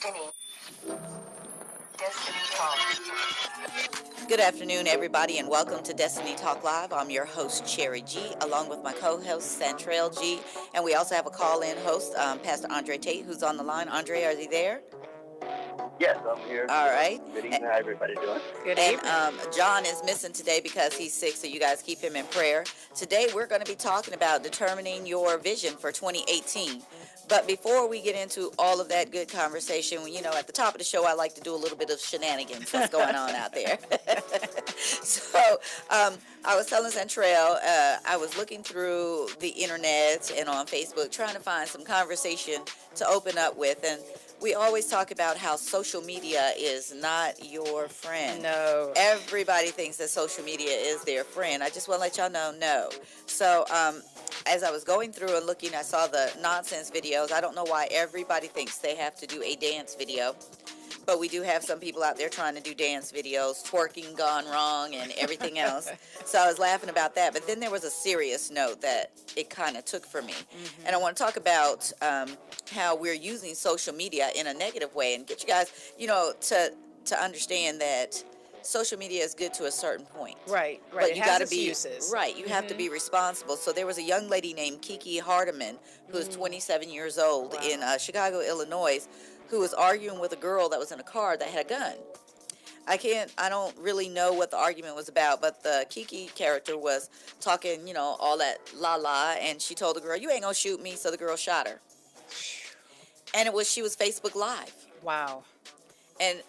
Destiny Talk. Good afternoon, everybody, and welcome to Destiny Talk Live. I'm your host, Cherry G, along with my co-host, Santrell G, and we also have a call-in host, Pastor Andre Tate, who's on the line. Andre, are you there? Yes, I'm here. All right. Good evening. How everybody doing? Good evening. John is missing today because he's sick, so you guys keep him in prayer. Today, we're going to be talking about determining your vision for 2018. But before we get into all of that good conversation, at the top of the show, I like to do a little bit of shenanigans that's going on out there. So I was telling Centrell, I was looking through the internet and on Facebook trying to find some conversation to open up with. And we always talk about how social media is not your friend. No. Everybody thinks that social media is their friend. I just want to let y'all know, no. So as I was going through and looking, I saw the nonsense videos. I don't know why everybody thinks they have to do a dance video, but we do have some people out there trying to do dance videos, twerking gone wrong and everything else. So I was laughing about that. But then there was a serious note that it kind of took for me. Mm-hmm. And I want to talk about how we're using social media in a negative way and get you guys, to understand that social media is good to a certain point. Right. But you got to be uses. right. You have to be responsible. So there was a young lady named Kiki Hardeman, who is 27 years old in Chicago, Illinois, who was arguing with a girl that was in a car that had a gun. I don't really know what the argument was about, but the Kiki character was talking, all that la, and she told the girl, "You ain't gonna shoot me," so the girl shot her. And she was Facebook Live. Wow. And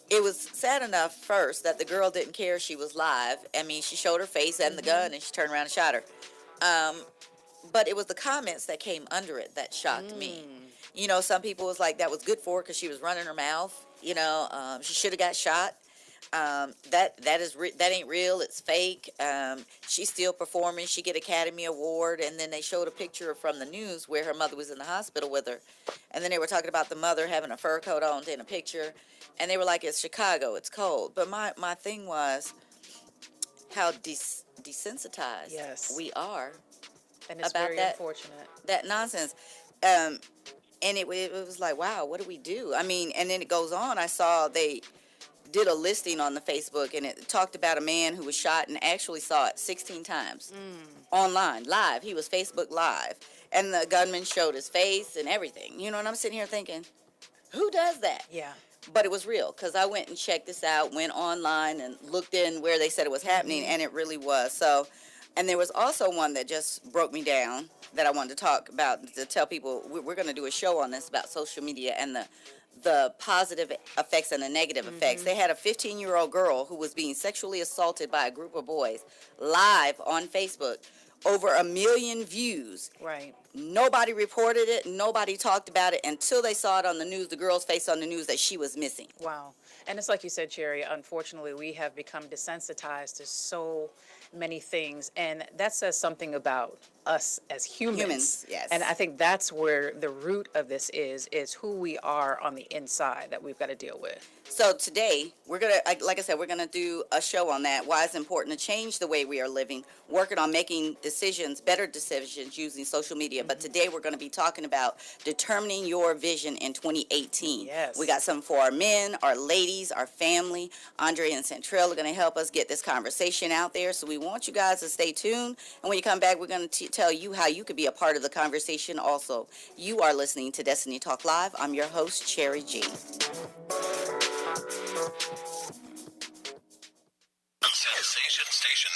it was sad enough first that the girl didn't care she was live. I mean, she showed her face and the gun, and she turned around and shot her. But it was the comments that came under it that shocked me. Some people was like, that was good for her because she was running her mouth. She should have got shot. That ain't real. It's fake. She's still performing. She get Academy Award. And then they showed a picture from the news where her mother was in the hospital with her. And then they were talking about the mother having a fur coat on in a picture. And they were like, it's Chicago. It's cold. But my thing was how desensitized we are. And it's about very unfortunate. That nonsense. And it was like, wow, what do we do? I mean, and then it goes on. I saw they did a listing on the Facebook, and it talked about a man who was shot and actually saw it 16 times online, live. He was Facebook Live. And the gunman showed his face and everything. And I'm sitting here thinking, who does that? Yeah. But it was real, because I went and checked this out, went online and looked in where they said it was happening, and it really was. So, and there was also one that just broke me down that I wanted to talk about, to tell people we're going to do a show on this about social media and the positive effects and the negative effects. They had a 15-year-old girl who was being sexually assaulted by a group of boys live on Facebook. Over 1 million views. Right. Nobody reported it. Nobody talked about it until they saw it on the news, the girl's face on the news, that she was missing. Wow. And it's like you said, Cherry, unfortunately, we have become desensitized to so many things. And that says something about us as humans. Yes. And I think that's where the root of this is who we are on the inside that we've got to deal with. So today, we're going to, like I said, we're going to do a show on that, why it's important to change the way we are living, working on making better decisions using social media. But today, we're going to be talking about determining your vision in 2018. Yes. We got some for our men, our ladies, our family. Andre and Centrell are going to help us get this conversation out there. So we want you guys to stay tuned. And when you come back, we're going to tell you how you could be a part of the conversation also. You are listening to Destiny Talk Live. I'm your host, Cherry G. Sensation Station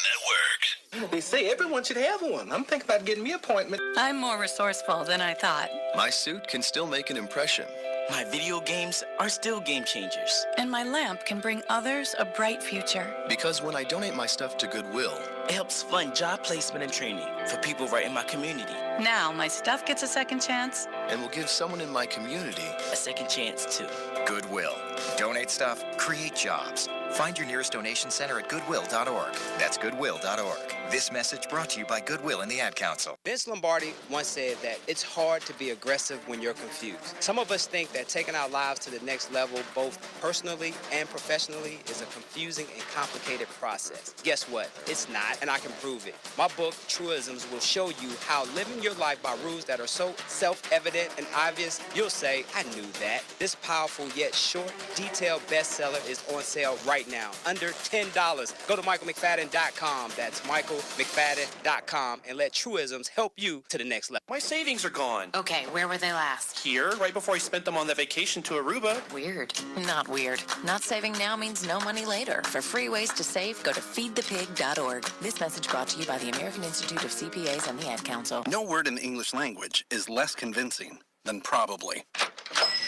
Network. They say everyone should have one. I'm thinking about getting me an appointment. I'm more resourceful than I thought. My suit can still make an impression. My video games are still game changers. And my lamp can bring others a bright future. Because when I donate my stuff to Goodwill, it helps fund job placement and training for people right in my community. Now my stuff gets a second chance. And will give someone in my community a second chance too. Goodwill. Donate stuff, create jobs. Find your nearest donation center at goodwill.org. That's goodwill.org. This message brought to you by Goodwill and the Ad Council. Vince Lombardi once said that it's hard to be aggressive when you're confused. Some of us think that taking our lives to the next level, both personally and professionally, is a confusing and complicated process. Guess what? It's not, and I can prove it. My book, Truisms, will show you how living your life by rules that are so self-evident and obvious, you'll say, I knew that. This powerful yet short, detailed bestseller is on sale right now, under $10. Go to michaelmcfadden.com. That's michaelmcfadden.com, and let Truisms help you to the next level. My savings are gone. Okay, where were they last? Here, right before I spent them on the vacation to Aruba. Weird. Not weird. Not saving now means no money later. For free ways to save, go to feedthepig.org. This message brought to you by the American Institute of CPAs and the Ad Council. No word in the English language is less convincing than probably.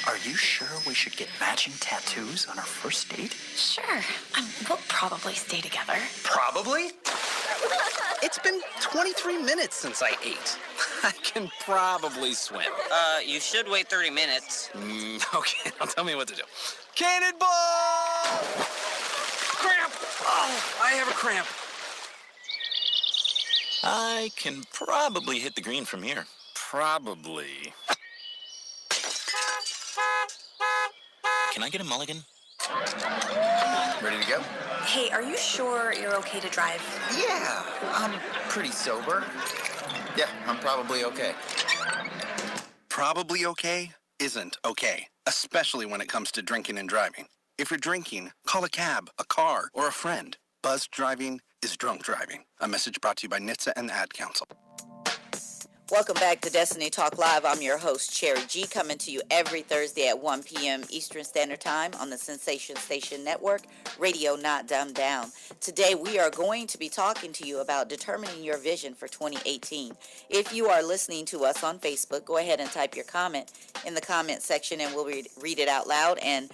Are you sure we should get matching tattoos on our first date? Sure. We'll probably stay together. Probably? It's been 23 minutes since I ate. I can probably swim. You should wait 30 minutes. Okay, now tell me what to do. Cannonball! Cramp! Oh, I have a cramp. I can probably hit the green from here. Probably. Can I get a mulligan? Ready to go? Hey, are you sure you're okay to drive? Yeah, I'm pretty sober. Yeah, I'm probably okay. Probably okay isn't okay, especially when it comes to drinking and driving. If you're drinking, call a cab, a car, or a friend. Buzzed driving is drunk driving. A message brought to you by NHTSA and the Ad Council. Welcome back to Destiny Talk Live. I'm your host, Cherry G, coming to you every Thursday at 1 p.m. Eastern Standard Time on the Sensation Station Network, Radio Not Dumbed Down. Today, we are going to be talking to you about determining your vision for 2018. If you are listening to us on Facebook, go ahead and type your comment in the comment section, and we'll read it out loud and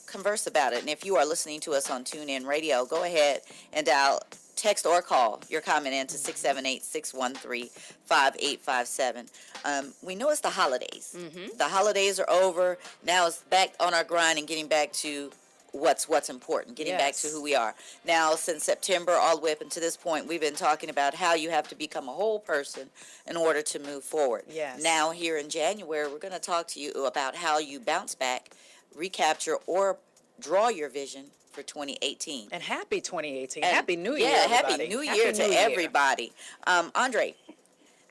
converse about it. And if you are listening to us on TuneIn Radio, go ahead and dial text or call your comment in to 678-613-5857. We know it's the holidays. The holidays are over. Now it's back on our grind and getting back to what's important, getting back to who we are. Now, since September all the way up until this point, we've been talking about how you have to become a whole person in order to move forward. Yes. Now, here in January, we're going to talk to you about how you bounce back, recapture, or draw your vision for 2018. And happy 2018. And happy New Year, Yeah, everybody. happy New Year to everybody. Andre,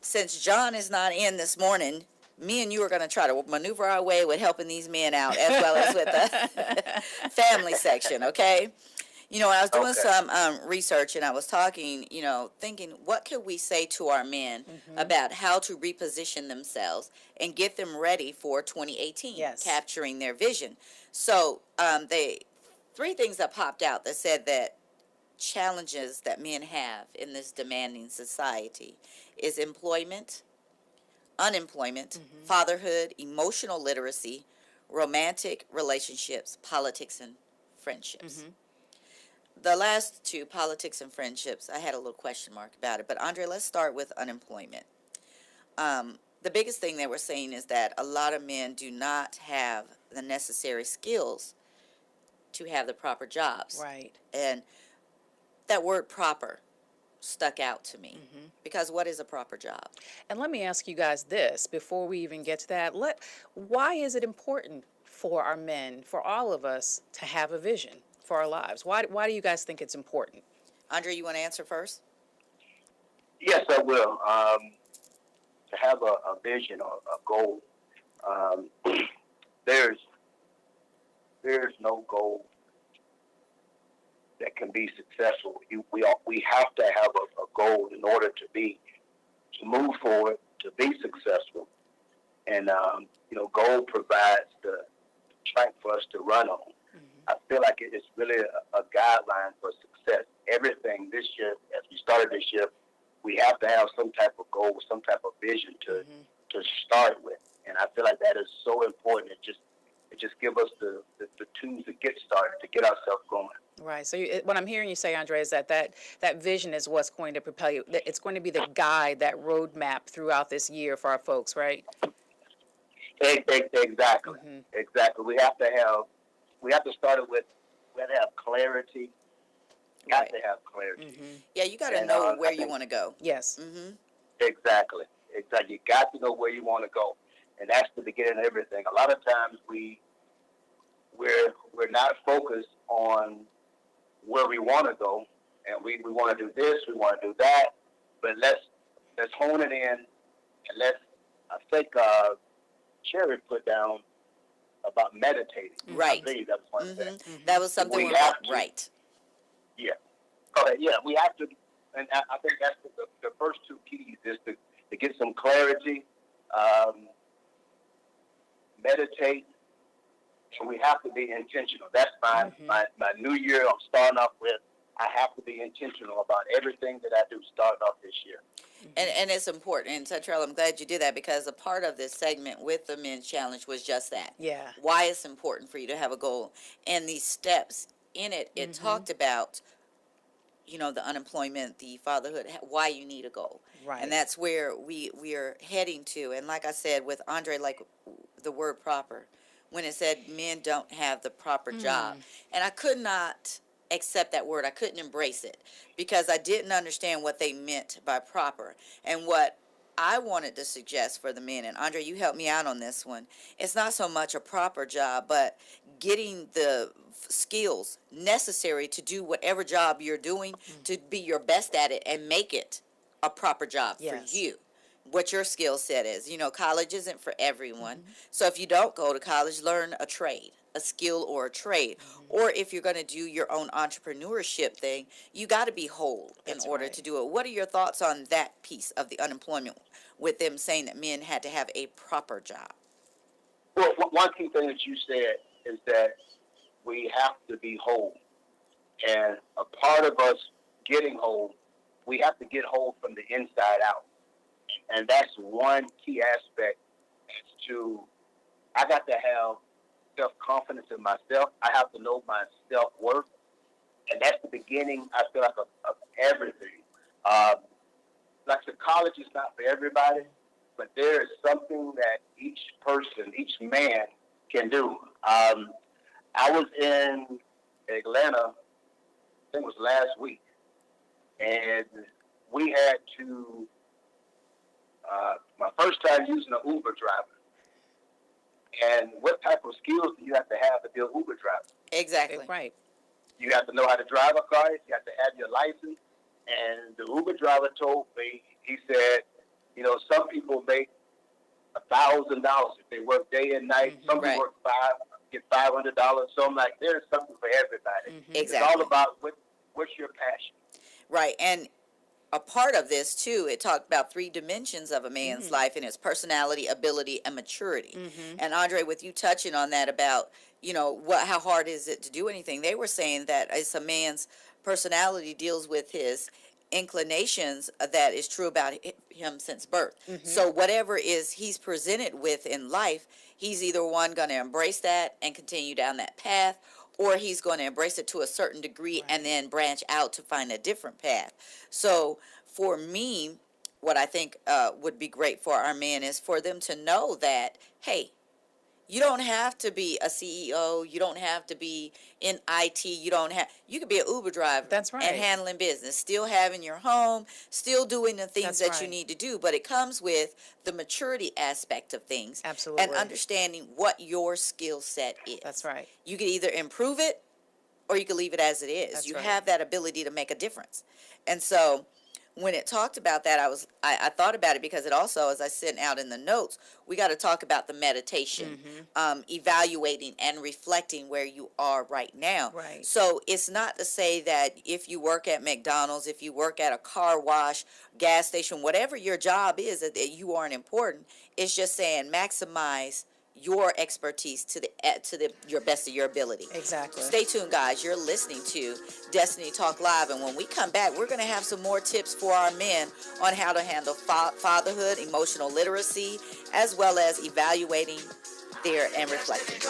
since John is not in this morning, me and you are going to try to maneuver our way with helping these men out as well as with the family section, okay? You know, I was doing some research and I was talking, thinking, what could we say to our men about how to reposition themselves and get them ready for 2018, capturing their vision? So, three things that popped out that said that challenges that men have in this demanding society is employment, unemployment, fatherhood, emotional literacy, romantic relationships, politics, and friendships. The last two, politics and friendships, I had a little question mark about it. But Andre, let's start with unemployment. The biggest thing they were saying is that a lot of men do not have the necessary skills to have the proper jobs. Right. And that word proper stuck out to me because what is a proper job? And let me ask you guys this before we even get to that. Why is it important for our men, for all of us, to have a vision for our lives? Why do you guys think it's important? Andre, you want to answer first? Yes, I will. To have a vision or a goal, there's no goal that can be successful. We have to have a goal in order to move forward, to be successful. And, goal provides the track for us to run on. I feel like it's really a guideline for success. Everything this year, as we started this year, we have to have some type of goal, some type of vision to start with. And I feel like that is so important. It just gives us the tools to get started, to get ourselves going. Right. So what I'm hearing you say, Andre, is that vision is what's going to propel you. It's going to be the guide, that roadmap throughout this year for our folks, right? Exactly. Exactly. We have to start it with, we have to have clarity. Got to have clarity. Yeah, you got to And, know I where you think- want to go. Yes. Exactly. You got to know where you want to go, and that's the beginning of everything. A lot of times we're not focused on where we want to go, and we want to do this, we want to do that, but let's hone it in, and I think Cherry put down about meditating. Right. I believe that was one thing. That was something We we have to. right. Yeah. Okay, yeah, we have to, and I think that's the first two keys is to get some clarity, meditate, and we have to be intentional. That's my new year I'm starting off with. I have to be intentional about everything that I do starting off this year. And it's important. And Tetrell, I'm glad you did that because a part of this segment with the men's challenge was just that. Yeah. Why it's important for you to have a goal. And these steps in it, it talked about, the unemployment, the fatherhood, why you need a goal. Right. And that's where we are heading to. And like I said, with Andre, like the word proper, when it said men don't have the proper job. And I could not accept that word. I couldn't embrace it because I didn't understand what they meant by proper. And what I wanted to suggest for the men, and Andre, you helped me out on this one, it's not so much a proper job, but getting the skills necessary to do whatever job you're doing, to be your best at it and make it a proper job for you. What your skill set is. College isn't for everyone. So if you don't go to college, learn a trade, a skill or a trade. Or if you're going to do your own entrepreneurship thing, you got to be whole in order to do it. What are your thoughts on that piece of the unemployment with them saying that men had to have a proper job? Well, one key thing that you said is that we have to be whole. And a part of us getting whole, we have to get whole from the inside out. And that's one key aspect as to, I got to have self-confidence in myself. I have to know my self-worth. And that's the beginning, I feel like, of everything. Like the college is not for everybody, but there is something that each person, each man can do. I was in Atlanta, I think it was last week, and we had to, my first time using an Uber driver. And what type of skills do you have to be an Uber driver? Exactly. Right. You have to know how to drive a car. You have to have your license. And the Uber driver told me, he said, some people make $1,000 if they work day and night. Some people work get $500. So I'm like, there's something for everybody. Exactly. It's all about what's your passion. Right. And a part of this too, it talked about 3 dimensions of a man's life, and it's personality, ability, and maturity. And Andre, with you touching on that about, how hard is it to do anything? They were saying that it's a man's personality deals with his inclinations that is true about him since birth. So whatever is he's presented with in life, he's either one going to embrace that and continue down that path, or he's going to embrace it to a certain degree and then branch out to find a different path. So for me, what I think would be great for our men is for them to know that, hey, you don't have to be a CEO. You don't have to be in IT. You could be an Uber driver. That's right. And handling business, still having your home, still doing the things that you need to do. But it comes with the maturity aspect of things. Absolutely. And understanding what your skill set is. That's right. You can either improve it or you can leave it as it is. That's you right. have that ability to make a difference. And so when it talked about that, I thought about it because it also, as I sent out in the notes, we got to talk about the meditation, evaluating and reflecting where you are right now. Right. So it's not to say that if you work at McDonald's, if you work at a car wash, gas station, whatever your job is, that you aren't important. It's just saying maximize your expertise to your best of your ability. Exactly. Stay tuned, guys. You're listening to Destiny Talk Live, and when we come back, we're going to have some more tips for our men on how to handle fatherhood, emotional literacy, as well as evaluating their and reflecting.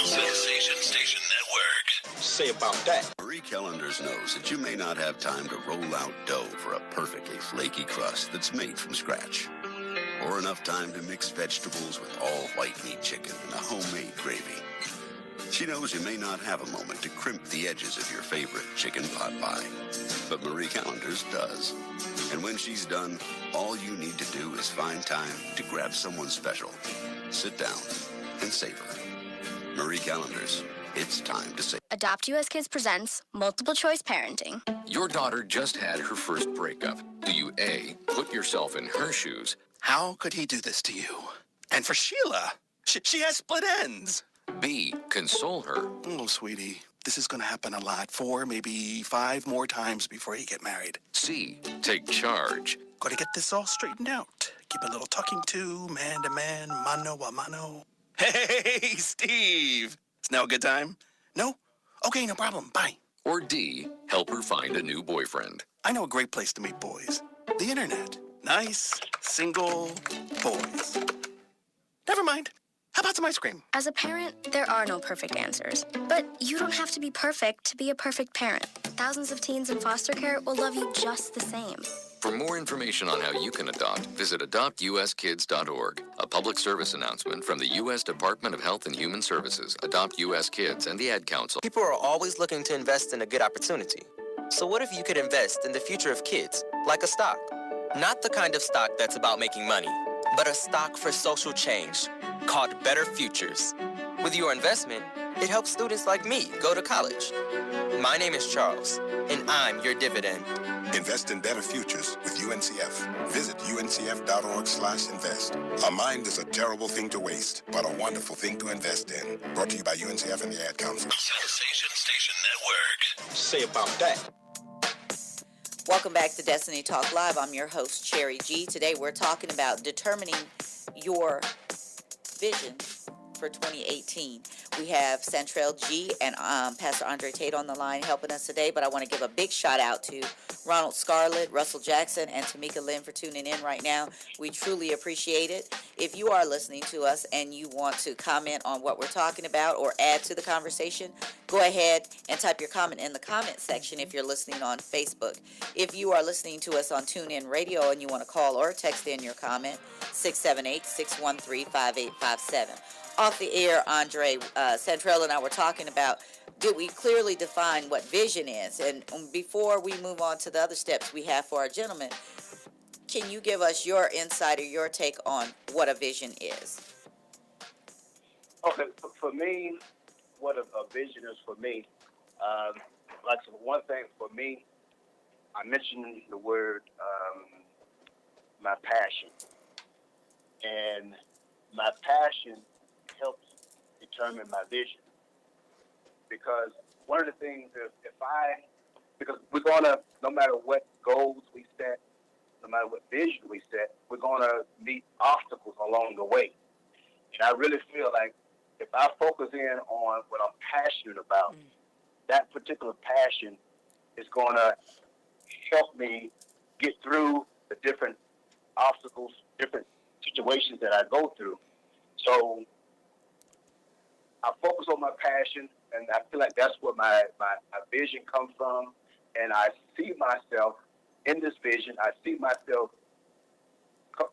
Sensation Station Network. Say about that. Marie Callender's knows that you may not have time to roll out dough for a perfectly flaky crust that's made from scratch, or enough time to mix vegetables with all white meat chicken and a homemade gravy. She knows you may not have a moment to crimp the edges of your favorite chicken pot pie, but Marie Callender's does. And when she's done, all you need to do is find time to grab someone special, sit down, and savor. Marie Callender's, it's time to savor. Adopt US Kids presents Multiple Choice Parenting. Your daughter just had her first breakup. Do you A, put yourself in her shoes? How could he do this to you? And for Sheila, she has split ends. B, console her? Oh, sweetie, this is going to happen a lot. 4, maybe 5 more times before you get married. C, take charge? Got to get this all straightened out. Keep a little talking to, man to man, mano a mano. Hey, Steve! Is now a good time? No? Okay, no problem. Bye. Or D, help her find a new boyfriend? I know a great place to meet boys. The internet. Nice, single boys. Never mind. How about some ice cream? As a parent, there are no perfect answers. But you don't have to be perfect to be a perfect parent. Thousands of teens in foster care will love you just the same. For more information on how you can adopt, visit adoptuskids.org. A public service announcement from the U.S. Department of Health and Human Services, Adopt U.S. Kids, and the Ad Council. People are always looking to invest in a good opportunity. So what if you could invest in the future of kids, like a stock? Not the kind of stock that's about making money, but a stock for social change, called Better Futures. With your investment, it helps students like me go to college. My name is Charles, and I'm your dividend. Invest in better futures with UNCF. Visit uncf.org/invest. A mind is a terrible thing to waste, but a wonderful thing to invest in. Brought to you by UNCF and the Ad Council. Sensation Station Network. Say about that. Welcome back to Destiny Talk Live. I'm your host, Cherry G. Today we're talking about determining your vision for 2018. We have Centrell G and Pastor Andre Tate on the line helping us today, but I want to give a big shout out to Ronald Scarlett, Russell Jackson, and Tamika Lynn for tuning in right now. We truly appreciate it. If you are listening to us and you want to comment on what we're talking about or add to the conversation, go ahead and type your comment in the comment section if you're listening on Facebook. If you are listening to us on TuneIn Radio and you want to call or text in your comment, 678-613-5857. Off the air, Andre, Centrell and I were talking about, did we clearly define what vision is? And before we move on to the other steps we have for our gentlemen, can you give us your insight or your take on what a vision is? Okay, for me, what a vision is for me, like one thing for me, I mentioned the word my passion. And my passion helps determine my vision. Because one of the things is because we're going to, no matter what goals we set, no matter what vision we set, we're going to meet obstacles along the way. And I really feel like if I focus in on what I'm passionate about, that particular passion is going to help me get through the different obstacles, different situations that I go through. So I focus on my passion, and I feel like that's where my vision comes from. And I see myself in this vision. I see myself,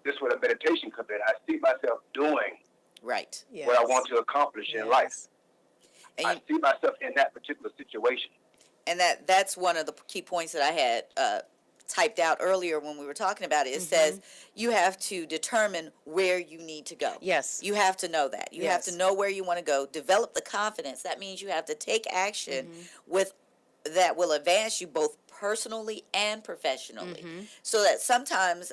this is where the meditation comes in. I see myself doing right what I want to accomplish in life. And I see myself in that particular situation. And that's one of the key points that I had typed out earlier when we were talking about it. It says you have to determine where you need to go. Yes. You have to know that. You have to know where you want to go. Develop the confidence. That means you have to take action with that will advance you both personally and professionally. So that sometimes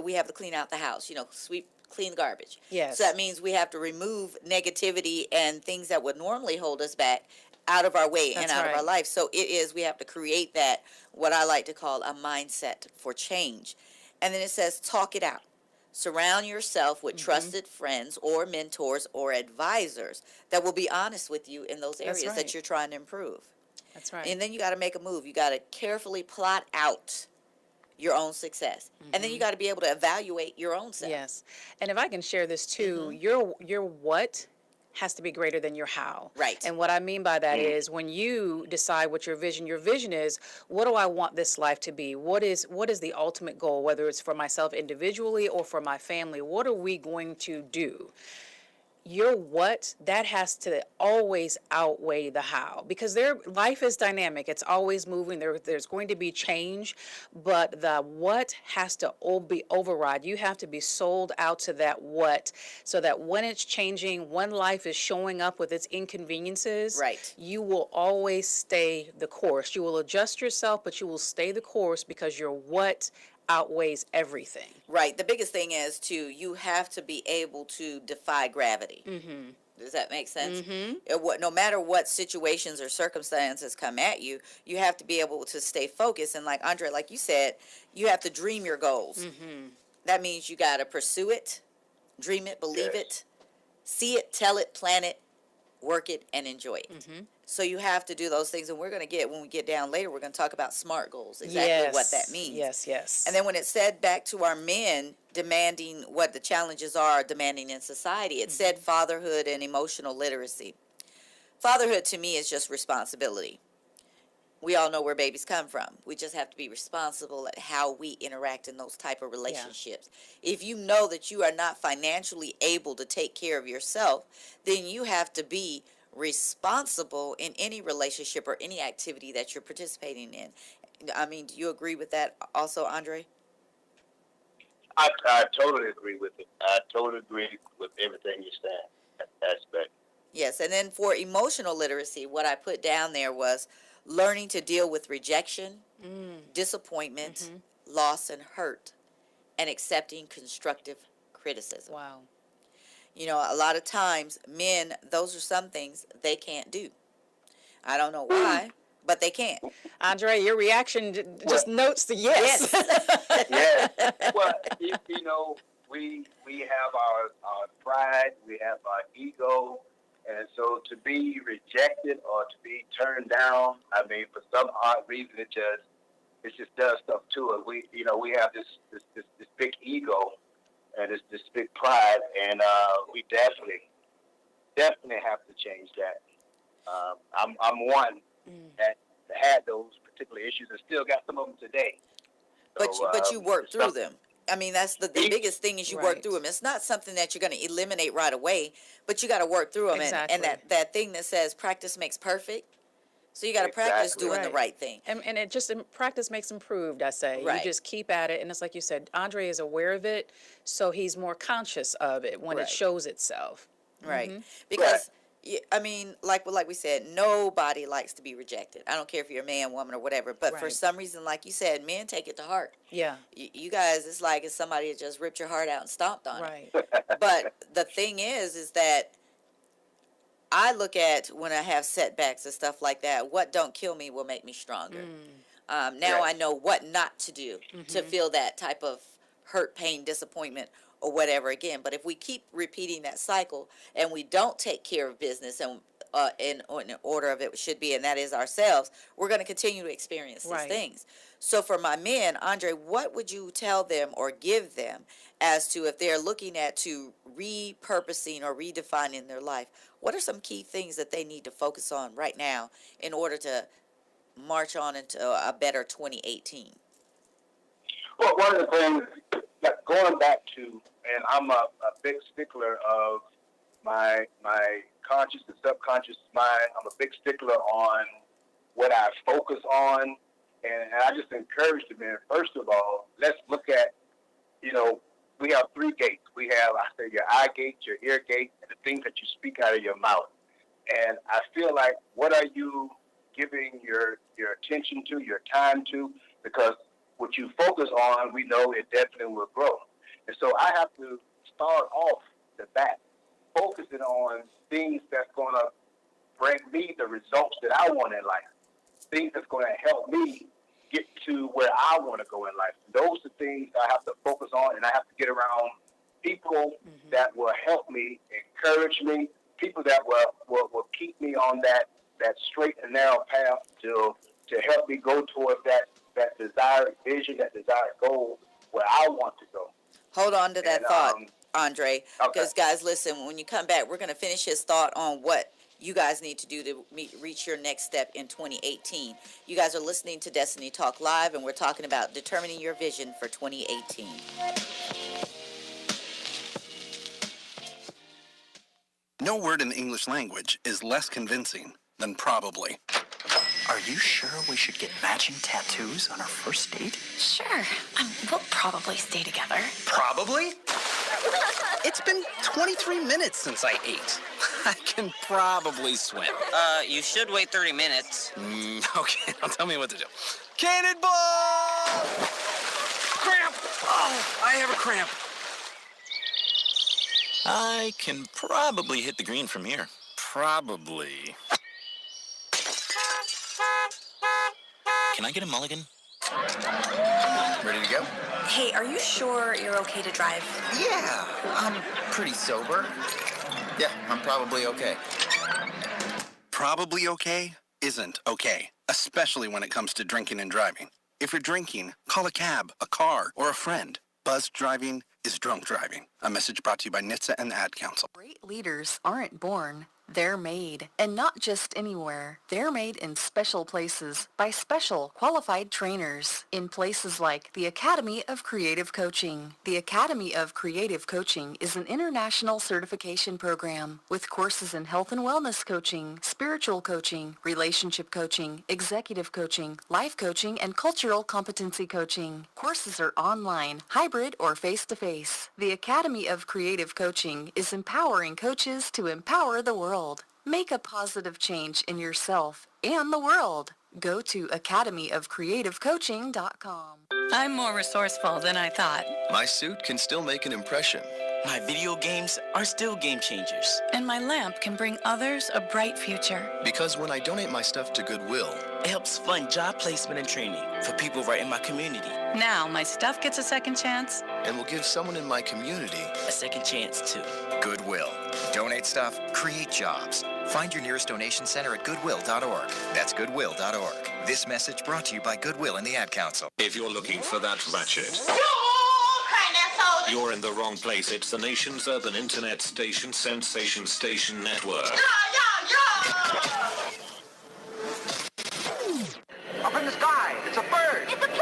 we have to clean out the house, sweep, clean the garbage. Yes. So that means we have to remove negativity and things that would normally hold us back out of our way and out of our life. So we have to create that, what I like to call a mindset for change. And then it says, talk it out. Surround yourself with trusted friends or mentors or advisors that will be honest with you in those areas that you're trying to improve. That's right. And then you got to make a move. You got to carefully plot out your own success. And then you got to be able to evaluate your own self. Yes. And if I can share this too, your what has to be greater than your how. Right. And what I mean by that is when you decide what your vision is, what do I want this life to be? What is the ultimate goal, whether it's for myself individually or for my family? What are we going to do? your what, that has to always outweigh the how, because their life is dynamic. It's always moving. There's going to be change, but the what has to be override. You have to be sold out to that what, so that when it's changing, when life is showing up with its inconveniences, Right. you will always stay the course. You will adjust yourself, but you will stay the course because your what outweighs everything. Right. The biggest thing is too, you have to be able to defy gravity. Mm-hmm. Does that make sense? Mm-hmm. No matter what situations or circumstances come at you, you have to be able to stay focused. And like Andre, like you said, you have to dream your goals. Mm-hmm. That means you got to pursue it, dream it, believe it, see it, tell it, plan it, work it, and enjoy it. Mm-hmm. So you have to do those things, and when we get down later, we're going to talk about SMART goals, exactly what that means. Yes, yes. And then when it's said back to our men demanding what the challenges are demanding in society, it said fatherhood and emotional literacy. Fatherhood to me is just responsibility. We all know where babies come from. We just have to be responsible at how we interact in those type of relationships. If you know that you are not financially able to take care of yourself, then you have to be responsible in any relationship or any activity that you're participating in. I mean, do you agree with that also, Andre? I totally agree with it. I totally agree with everything you're saying. That aspect. Yes, and then for emotional literacy, what I put down there was learning to deal with rejection, disappointment, loss, and hurt, and accepting constructive criticism. Wow. You know, a lot of times, men, those are some things they can't do. I don't know why, but they can't. Andre, your reaction just notes the yes. Yeah. Well, you know, we have our pride, we have our ego, and so to be rejected or to be turned down, I mean, for some odd reason, it just does stuff to us. We have this big ego and this big pride, and we definitely have to change that. I'm one that had those particular issues and still got some of them today. So, but you work through them. I mean, that's the biggest thing is you work through them. It's not something that you're going to eliminate right away, but you got to work through them. Exactly. And that thing that says practice makes perfect. So you got to practice doing the right thing. And it just, practice makes improved, I say. Right. You just keep at it. And it's like you said, Andre is aware of it, so he's more conscious of it when it shows itself. Right. Because, I mean, like we said, nobody likes to be rejected. I don't care if you're a man, woman, or whatever. But for some reason, like you said, men take it to heart. Yeah. You guys, it's like if somebody had just ripped your heart out and stomped on it. But the thing is that I look at when I have setbacks and stuff like that, what don't kill me will make me stronger. Now I know what not to do to feel that type of hurt, pain, disappointment, or whatever again. But if we keep repeating that cycle and we don't take care of business and in order of it should be, and that is ourselves, we're going to continue to experience these things. So for my men, Andre, what would you tell them or give them as to if they're looking at to repurposing or redefining their life? What are some key things that they need to focus on right now in order to march on into a better 2018? Well, one of the things, like going back to, and I'm a big stickler of my conscious and subconscious mind. I'm a big stickler on what I focus on, and I just encourage the men, first of all, let's look at, we have three gates. We have, I say, your eye gate, your ear gate, and the things that you speak out of your mouth. And I feel like, what are you giving your attention to, your time to? Because what you focus on, we know it definitely will grow. And so I have to start off the bat focusing on things that's going to bring me the results that I want in life, things that's going to help me get to where I want to go in life. Those are things I have to focus on, and I have to get around people that will help me, encourage me, people that will keep me on that straight and narrow path to help me go towards that desired vision, that desired goal where I want to go. Hold on to that thought, Andre, because guys, listen, when you come back, we're going to finish his thought on what you guys need to do to reach your next step in 2018. You guys are listening to Destiny Talk Live, and we're talking about determining your vision for 2018. No word in the English language is less convincing than probably. Are you sure we should get matching tattoos on our first date? Sure. We'll probably stay together. Probably? It's been 23 minutes since I ate. I can probably swim. You should wait 30 minutes. Okay, now tell me what to do. Cannonball! Cramp! Oh, I have a cramp. I can probably hit the green from here. Probably. Can I get a mulligan? Ready to go? Hey, are you sure you're okay to drive? Yeah, I'm pretty sober. Yeah, I'm probably okay. Probably okay isn't okay, especially when it comes to drinking and driving. If you're drinking, call a cab, a car, or a friend. Buzzed driving is drunk driving. A message brought to you by NHTSA and the Ad Council. Great leaders aren't born. They're made, and not just anywhere. They're made in special places by special qualified trainers in places like the Academy of Creative Coaching. The Academy of Creative Coaching is an international certification program with courses in health and wellness coaching, spiritual coaching, relationship coaching, executive coaching, life coaching, and cultural competency coaching. Courses are online, hybrid, or face-to-face. The Academy of Creative Coaching is empowering coaches to empower the world. Make a positive change in yourself and the world. Go to academyofcreativecoaching.com. I'm more resourceful than I thought. My suit can still make an impression. My video games are still game changers. And my lamp can bring others a bright future. Because when I donate my stuff to Goodwill, It helps fund job placement and training for people right in my community. Now my stuff gets a second chance. and will give someone in my community a second chance too. Goodwill. Donate stuff, create jobs. Find your nearest donation center at goodwill.org. That's goodwill.org. This message brought to you by Goodwill and the Ad Council. If you're looking for that ratchet, you're in the wrong place. It's the nation's urban internet station, Sensation Station Network. Up in the sky, it's a bird. It's a plane!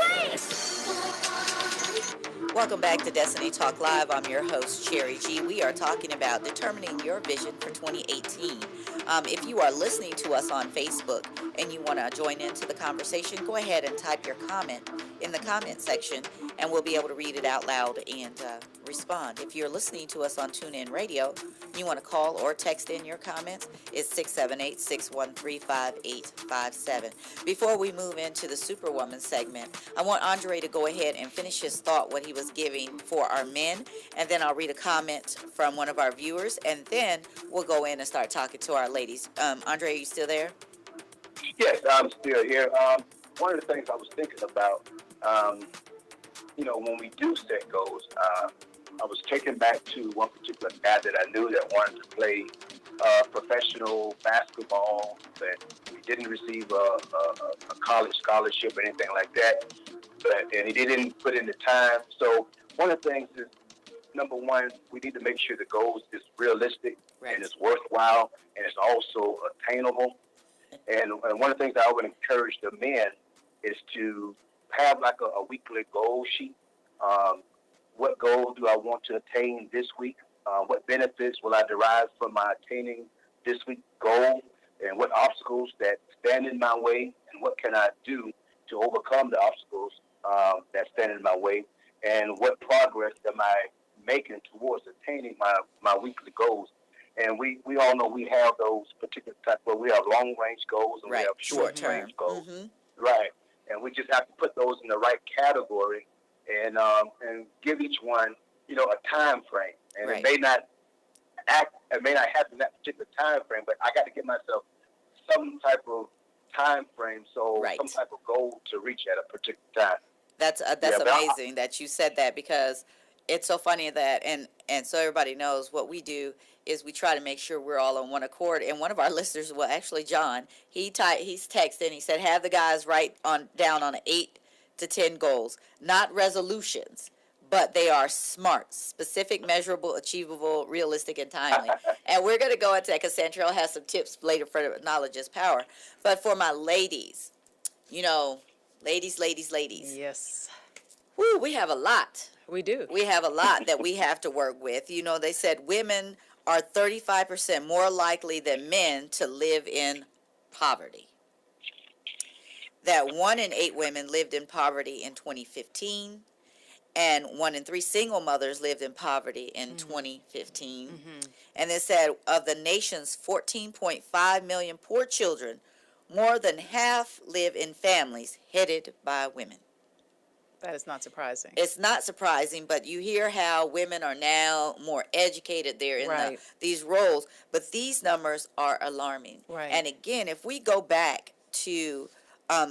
Welcome back to Destiny Talk Live. I'm your host, Cherry G. We are talking about determining your vision for 2018. If you are listening to us on Facebook and you want to join into the conversation, go ahead and type your comment in the comment section, and we'll be able to read it out loud and respond. If you're listening to us on TuneIn Radio, you want to call or text in your comments, it's 678-613-5857. Before we move into the Superwoman segment, I want Andre to go ahead and finish his thought, what he was giving for our men, and then I'll read a comment from one of our viewers, and then we'll go in and start talking to our ladies. Andre, are you still there? Yes, I'm still here. One of the things I was thinking about, when we do set goals, I was taken back to one particular guy that I knew that wanted to play professional basketball, but he didn't receive a college scholarship or anything like that, and he didn't put in the time. So one of the things is, number one, we need to make sure the goals is realistic and it's worthwhile and it's also attainable. And one of the things I would encourage the men is to have like a weekly goal sheet. What goal do I want to attain this week? What benefits will I derive from my attaining this week's goal? And what obstacles that stand in my way? And what can I do to overcome the obstacles that stand in my way? And what progress am I making towards attaining my weekly goals? And we all know we have those particular types, where we have long-range goals and we have short-range goals. Mm-hmm. Right. And we just have to put those in the right category and give each one, a time frame. And it may not happen in that particular time frame, but I got to give myself some type of time frame, some type of goal to reach at a particular time. That's amazing that you said that, because it's so funny that, and so everybody knows, what we do is we try to make sure we're all on one accord. And one of our listeners, well, actually John, he's texted, he said, have the guys write down on 8 to 10 goals, not resolutions, but they are SMART, specific, measurable, achievable, realistic, and timely. And we're going to go into that because Santrell has some tips later for knowledge is power. But for my ladies, ladies. Yes. Woo, we have a lot. We do. We have a lot that we have to work with. They said women are 35% more likely than men to live in poverty. That 1 in 8 women lived in poverty in 2015, and 1 in 3 single mothers lived in poverty in 2015. And it said of the nation's 14.5 million poor children, more than half live in families headed by women. That is not surprising. It's not surprising, but you hear how women are now more educated. They're in these roles, but these numbers are alarming. Right. And again, if we go back to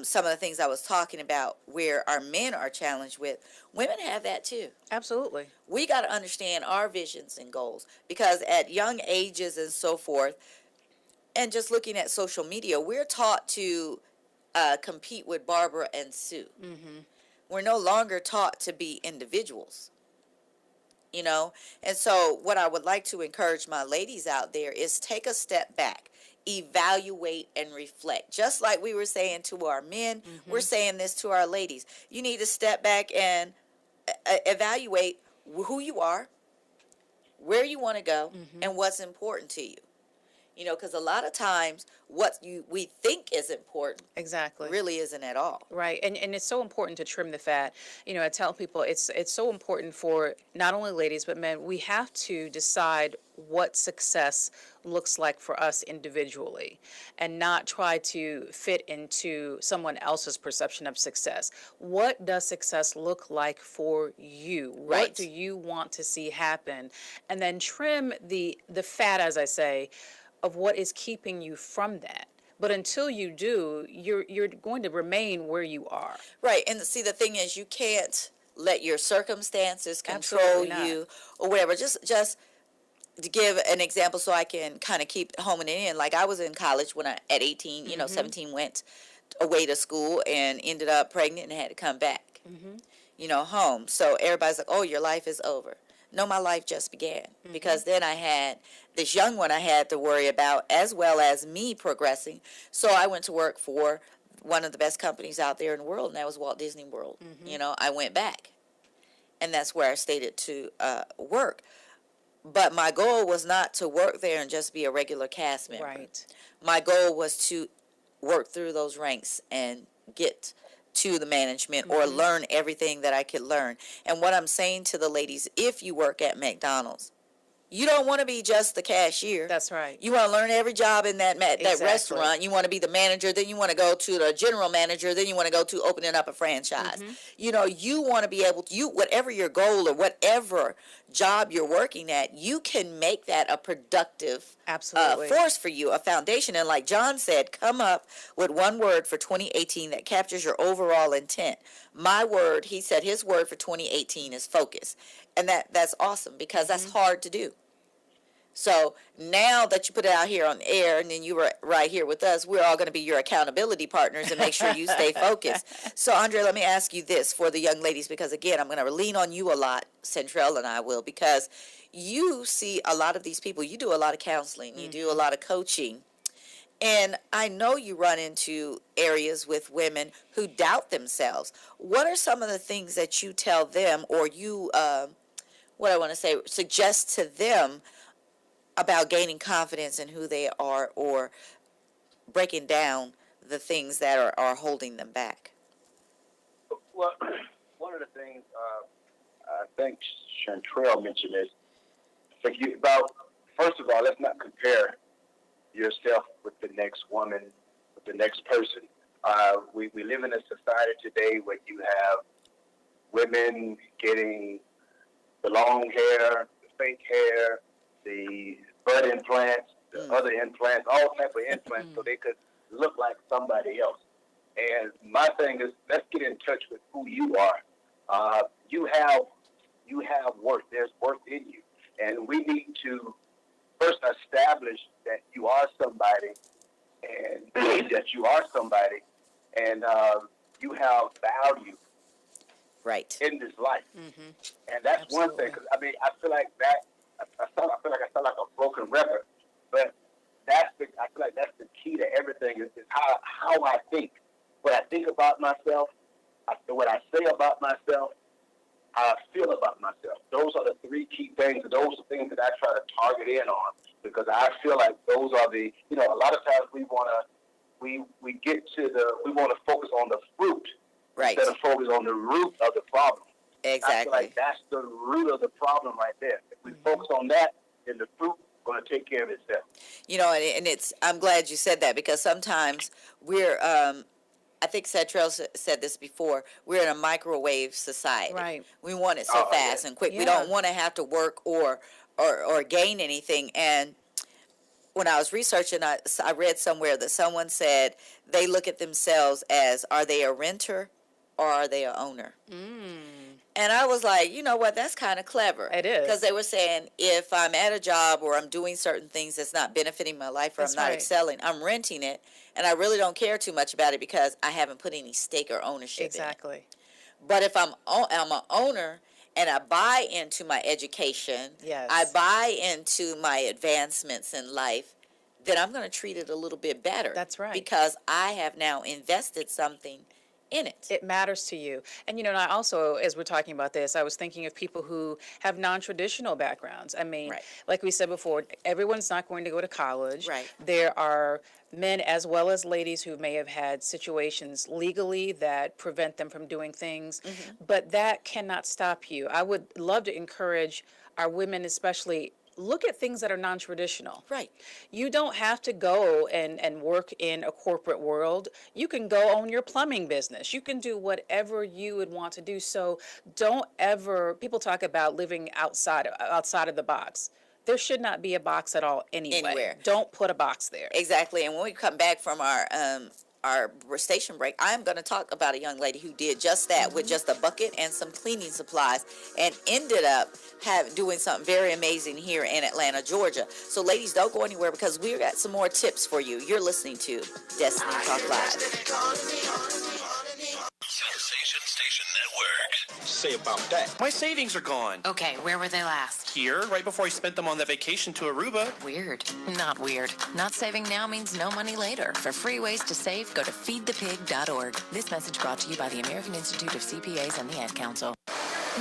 some of the things I was talking about where our men are challenged with, women have that too. Absolutely. We got to understand our visions and goals, because at young ages and so forth, and just looking at social media, we're taught to compete with Barbara and Sue. We're no longer taught to be individuals, you know. And so what I would like to encourage my ladies out there is take a step back, evaluate and reflect. Just like we were saying to our men, we're saying this to our ladies. You need to step back and evaluate who you are, where you want to go, and what's important to you. You know, because a lot of times what we think is important really isn't at all. Right. And it's so important to trim the fat. You know, I tell people it's so important for not only ladies but men. We have to decide what success looks like for us individually and not try to fit into someone else's perception of success. What does success look like for you? Right. What do you want to see happen? And then trim the fat, as I say, of what is keeping you from that. But until you do, you're going to remain where you are. Right. And see, the thing is, you can't let your circumstances control you or whatever. Just to give an example so I can kind of keep homing it in. Like I was in college when at 18, you know, 17, went away to school and ended up pregnant and had to come back, you know, home. So everybody's like, oh, your life is over. No, my life just began, because then I had this young one I had to worry about, as well as me progressing. So I went to work for one of the best companies out there in the world, and that was Walt Disney World. You know, I went back, and that's where I stated to work. But my goal was not to work there and just be a regular cast member. Right. My goal was to work through those ranks and get to the management or learn everything that I could learn. And what I'm saying to the ladies, if you work at McDonald's, you don't want to be just the cashier. That's right. You want to learn every job in that restaurant. You want to be the manager, then you want to go to the general manager, then you want to go to opening up a franchise. You know, you want to be able to, whatever your goal or whatever job you're working at, you can make that a productive force for you, a foundation. And like John said, come up with one word for 2018 that captures your overall intent. My word, he said his word for 2018 is focus. And that's awesome, because that's hard to do. So now that you put it out here on air, and then you were right here with us, we're all going to be your accountability partners and make sure you stay focused. So, Andre, let me ask you this for the young ladies, because, again, I'm going to lean on you a lot, Centrell and I will, because you see a lot of these people. You do a lot of counseling. You do a lot of coaching. And I know you run into areas with women who doubt themselves. What are some of the things that you tell them, or you, suggest to them about gaining confidence in who they are, or breaking down the things that are holding them back? Well, one of the things I think Chantrell mentioned is, first of all, let's not compare yourself with the next woman, with the next person. We live in a society today where you have women getting the long hair, the fake hair, the butt implants, the other implants, all type of implants, so they could look like somebody else. And my thing is, let's get in touch with who you are. You have worth. There's worth in you, and we need to first establish that you are somebody, and and you have value, right, in this life. And that's one thing. Because I feel like that. I feel like I sound like a broken record, but I feel like that's the key to everything is how I think. What I think about myself, what I say about myself, how I feel about myself. Those are the three key things, and those are things that I try to target in on, because I feel like those are the, a lot of times we want to focus on the fruit instead of focus on the root of the problem. Exactly. I feel like that's the root of the problem right there. If we focus on that, then the fruit is going to take care of itself. And I'm glad you said that, because sometimes we're, I think Satrell said this before, we're in a microwave society. Right. We want it so fast and quick. We don't want to have to work or gain anything. And when I was researching, I read somewhere that someone said they look at themselves as, are they a renter or are they an owner? And I was like, you know what, that's kind of clever. It is. Because they were saying, if I'm at a job or I'm doing certain things that's not benefiting my life, or I'm not excelling, I'm renting it, and I really don't care too much about it because I haven't put any stake or ownership in it. But if I'm an owner and I buy into my education, I buy into my advancements in life, then I'm going to treat it a little bit better. That's right. Because I have now invested something in it. It matters to you. And, and I also, as we're talking about this, I was thinking of people who have non-traditional backgrounds. I mean, like we said before, everyone's not going to go to college. Right. There are men as well as ladies who may have had situations legally that prevent them from doing things, but that cannot stop you. I would love to encourage our women, especially, look at things that are non-traditional. Right. You don't have to go and work in a corporate world. You can go own your plumbing business. You can do whatever you would want to do. So don't ever, people talk about living outside of the box. There should not be a box at all anywhere. Don't put a box there. Exactly. And when we come back from our station break, I'm going to talk about a young lady who did just that with just a bucket and some cleaning supplies, and ended up doing something very amazing here in Atlanta, Georgia. So ladies, don't go anywhere, because we've got some more tips for you. You're listening to Destiny Talk Live. Sensation Station Network. What you say about that? My savings are gone. Okay, where were they last? Here, right before I spent them on that vacation to Aruba. Weird. Not weird. Not saving now means no money later. For free ways to save, go to feedthepig.org. This message brought to you by the American Institute of CPAs and the Ad Council.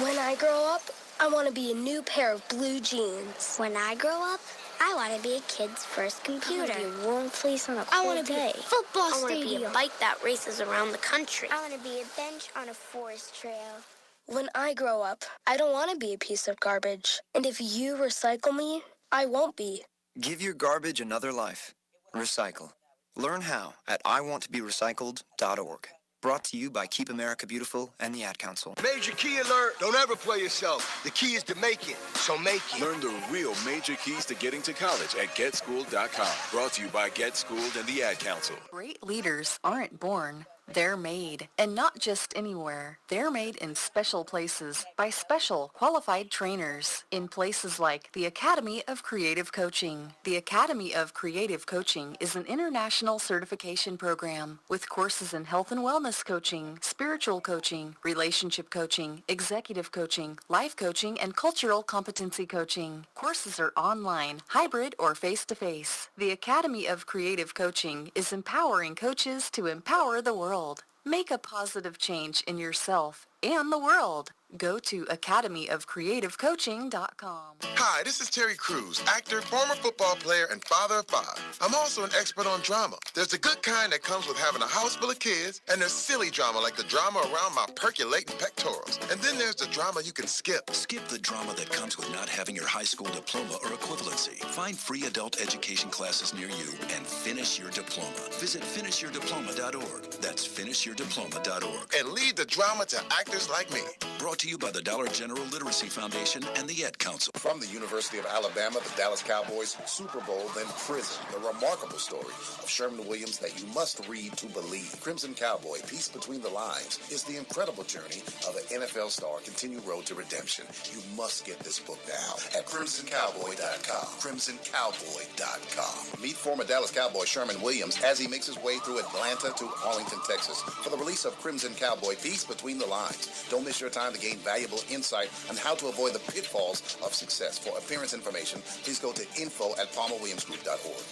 When I grow up, I want to be a new pair of blue jeans. When I grow up, I want to be a kid's first computer. I want to be a warm fleece on a cold day. I want to be a football stadium. I want to be a bike that races around the country. I want to be a bench on a forest trail. When I grow up, I don't want to be a piece of garbage. And if you recycle me, I won't be. Give your garbage another life. Recycle. Learn how at iwanttoberecycled.org. Brought to you by Keep America Beautiful and the Ad Council. Major key alert. Don't ever play yourself. The key is to make it. So make it. Learn the real major keys to getting to college at GetSchooled.com. Brought to you by Get Schooled and the Ad Council. Great leaders aren't born. They're made, and not just anywhere. They're made in special places by special qualified trainers in places like the Academy of Creative Coaching. The Academy of Creative Coaching is an international certification program with courses in health and wellness coaching, spiritual coaching, relationship coaching, executive coaching, life coaching, and cultural competency coaching. Courses are online, hybrid, or face-to-face. The Academy of Creative Coaching is empowering coaches to empower the world. Make a positive change in yourself and the world. Go to academyofcreativecoaching.com. Hi, this is Terry Crews, actor, former football player, and father of 5. I'm also an expert on drama. There's the good kind that comes with having a house full of kids, and there's silly drama like the drama around my percolating pectorals. And then there's the drama you can skip. Skip the drama that comes with not having your high school diploma or equivalency. Find free adult education classes near you and finish your diploma. Visit finishyourdiploma.org. That's finishyourdiploma.org. And leave the drama to actors like me. Brought to you by the Dollar General Literacy Foundation and the Ed Council. From the University of Alabama, the Dallas Cowboys, Super Bowl, then prison. The remarkable story of Sherman Williams that you must read to believe. Crimson Cowboy, Peace Between the Lines, is the incredible journey of an NFL star continued road to redemption. You must get this book now at crimsoncowboy.com. crimsoncowboy.com. Meet former Dallas Cowboy Sherman Williams as he makes his way through Atlanta to Arlington, Texas for the release of Crimson Cowboy, Peace Between the Lines. Don't miss your time to gain valuable insight on how to avoid the pitfalls of success. For appearance information, please go to info@palmerwilliamsgroup.org.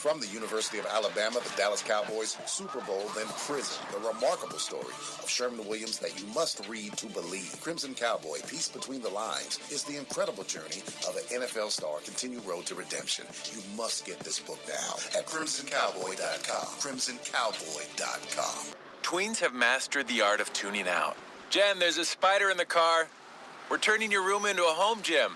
From the University of Alabama, the Dallas Cowboys, Super Bowl, then prison. The remarkable story of Sherman Williams that you must read to believe. Crimson Cowboy, Peace Between the Lines, is the incredible journey of an NFL star continue road to redemption. You must get this book now at crimsoncowboy.com. crimsoncowboy.com. Tweens have mastered the art of tuning out. Jen, there's a spider in the car. We're turning your room into a home gym.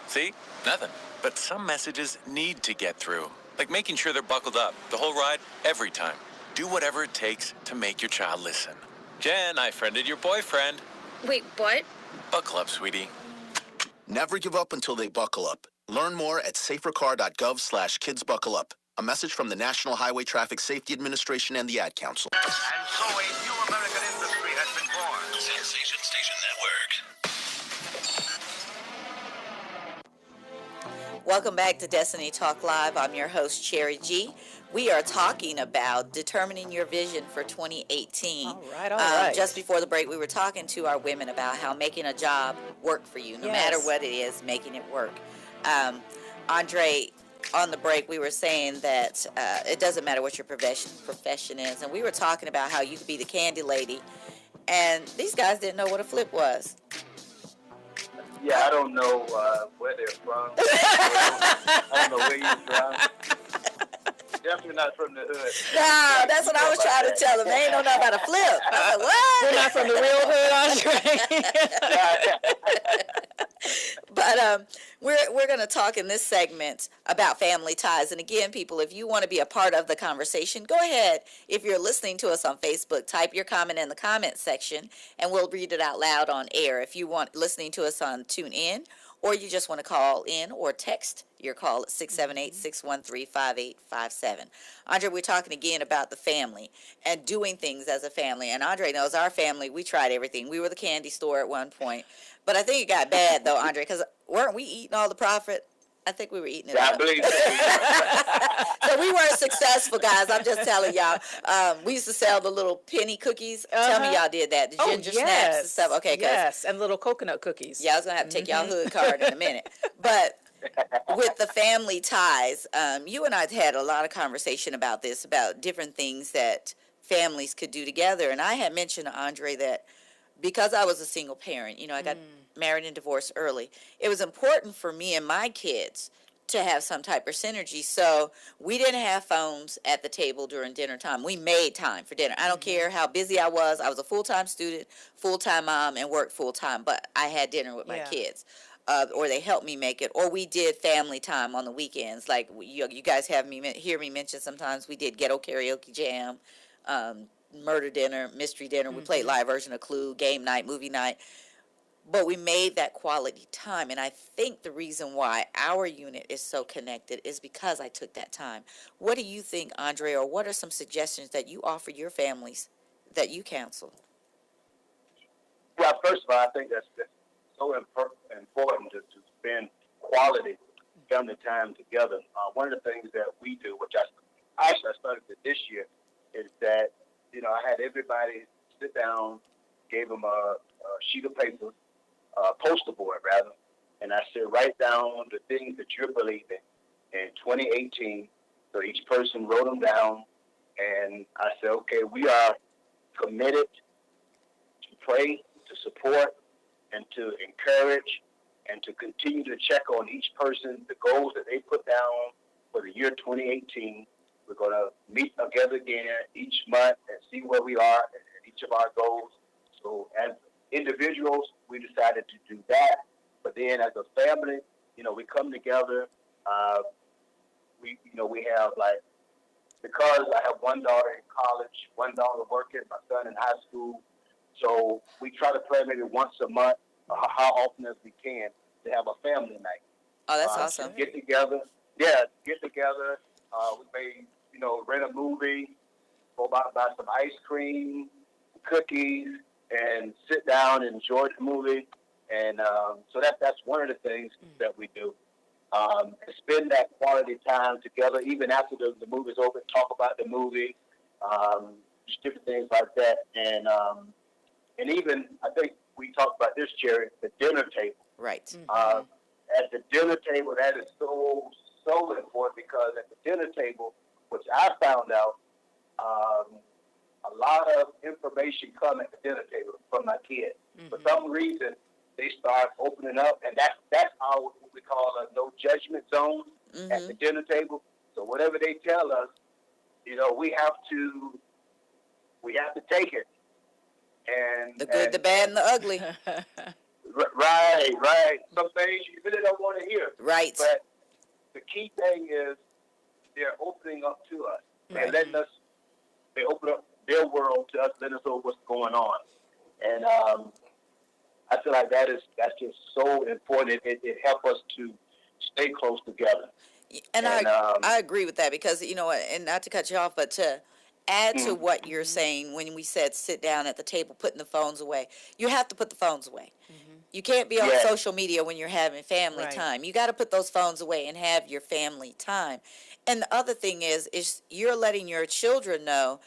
See? Nothing. But some messages need to get through. Like making sure they're buckled up the whole ride, every time. Do whatever it takes to make your child listen. Jen, I friended your boyfriend. Wait, what? Buckle up, sweetie. Never give up until they buckle up. Learn more at safercar.gov/kidsbuckleup. A message from the National Highway Traffic Safety Administration and the Ad Council. And so a new American industry has been born. Sensation Station Network. Welcome back to Destiny Talk Live. I'm your host, Cherry G. We are talking about determining your vision for 2018. All right. Just before the break, we were talking to our women about how making a job work for you, no matter what it is, making it work. Andre, on the break, we were saying that it doesn't matter what your profession is, and we were talking about how you could be the candy lady, and these guys didn't know what a flip was. Yeah, I don't know where they're from. I don't know where you're from. Definitely not from the hood. No, that's what I was trying to tell them. They ain't know nothing about a flip. I was like, what? We're not from the real hood, Andre. But we're going to talk in this segment about family ties. And again, people, if you want to be a part of the conversation, go ahead. If you're listening to us on Facebook, type your comment in the comment section, and we'll read it out loud on air. If you want listening to us on TuneIn, or you just want to call in or text your call at 678-613-5857. Andre, we're talking again about the family and doing things as a family. And Andre knows our family, we tried everything. We were the candy store at one point. But I think it got bad, though, Andre, because weren't we eating all the profit? I think we were eating it up. I believe that. So we weren't successful, guys. I'm just telling y'all. We used to sell the little penny cookies. Tell me y'all did that. The ginger snaps and stuff. Okay, yes, and little coconut cookies. Yeah, I was going to have to take y'all hood card in a minute. But with the family ties, you and I had a lot of conversation about this, about different things that families could do together. And I had mentioned to Andre that because I was a single parent, I got married and divorced early, it was important for me and my kids to have some type of synergy. So we didn't have phones at the table during dinner time. We made time for dinner. I don't care how busy I was. I was a full-time student, full-time mom, and worked full-time, but I had dinner with my kids. Or they helped me make it, or we did family time on the weekends. Like you guys hear me mention sometimes we did ghetto karaoke jam, murder dinner, mystery dinner. We played live version of Clue, game night, movie night. But we made that quality time. And I think the reason why our unit is so connected is because I took that time. What do you think, Andre, or what are some suggestions that you offer your families that you counsel? Well, first of all, I think that's so important to spend quality family time together. One of the things that we do, which I started this year, is that, I had everybody sit down, gave them a sheet of paper, poster board rather, and I said, write down the things that you're believing in 2018. So each person wrote them down, and I said, okay, we are committed to pray, to support, and to encourage, and to continue to check on each person, the goals that they put down for the year 2018. We're going to meet together again each month and see where we are at each of our goals. So as individuals, we decided to do that. But then as a family, we come together. We have because I have one daughter in college, one daughter working, my son in high school. So we try to plan maybe once a month, how often as we can, to have a family night. Oh, that's awesome. Get together. Yeah, get together. We may, rent a movie, go buy some ice cream, cookies, and sit down and enjoy the movie. And so that's one of the things that we do. Spend that quality time together, even after the movie's over, talk about the movie, just different things like that. And even, I think we talked about this, Jerry, the dinner table. Right. At the dinner table, that is so important, because at the dinner table, I found out, a lot of information come at the dinner table from my kids. For some reason, they start opening up, and that's our what we call a no judgment zone at the dinner table. So whatever they tell us, we have to take it. And the good, the bad, and the ugly. Right. Some things you really don't want to hear. Right. But the key thing is they're opening up to us. They're letting us. They open up their world to us, letting us know what's going on. And I feel like that's just so important. It helps us to stay close together. And I agree with that because, and not to cut you off, but to add to what you're saying when we said sit down at the table, putting the phones away, you have to put the phones away. You can't be on social media when you're having family time. You got to put those phones away and have your family time. And the other thing is you're letting your children know,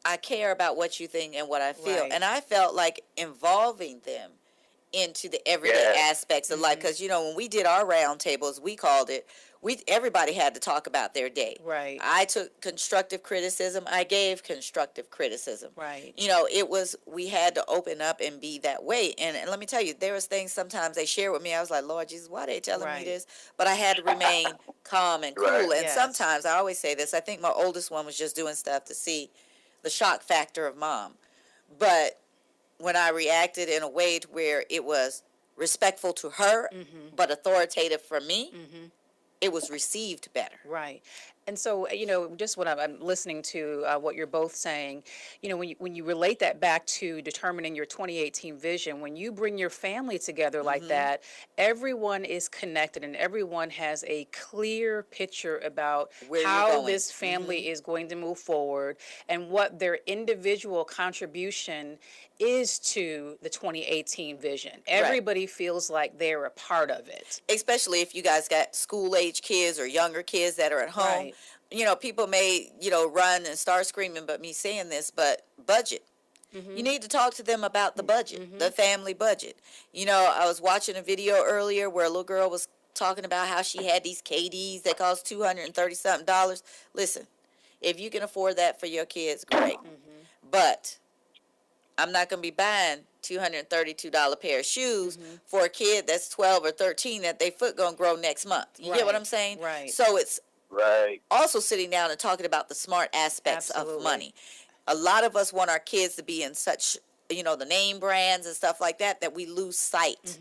I care about what you think and what I feel. And I felt like involving them into the everyday aspects of life. Because, when we did our round tables, we called it, everybody had to talk about their day. Right. I took constructive criticism. I gave constructive criticism. Right. We had to open up and be that way. And let me tell you, there was things sometimes they shared with me. I was like, Lord Jesus, why are they telling me this? But I had to remain calm and cool. And sometimes, I always say this, I think my oldest one was just doing stuff to see the shock factor of mom. But when I reacted in a way to where it was respectful to her, but authoritative for me, it was received better. Right. And so, just when I'm listening to what you're both saying, when you relate that back to determining your 2018 vision, when you bring your family together like that, everyone is connected and everyone has a clear picture about how this family is going to move forward and what their individual contribution is to the 2018 vision. Everybody feels like they're a part of it. Especially if you guys got school-age kids or younger kids that are at home. People may, run and start screaming, but me saying this, but budget. You need to talk to them about the budget, the family budget. I was watching a video earlier where a little girl was talking about how she had these KDs that cost $230-something. Listen, if you can afford that for your kids, great. But I'm not going to be buying $232 pair of shoes for a kid that's 12 or 13 that their foot going to grow next month. You get what I'm saying? Right. So it's also sitting down and talking about the smart aspects of money. A lot of us want our kids to be in such, the name brands and stuff like that, that we lose sight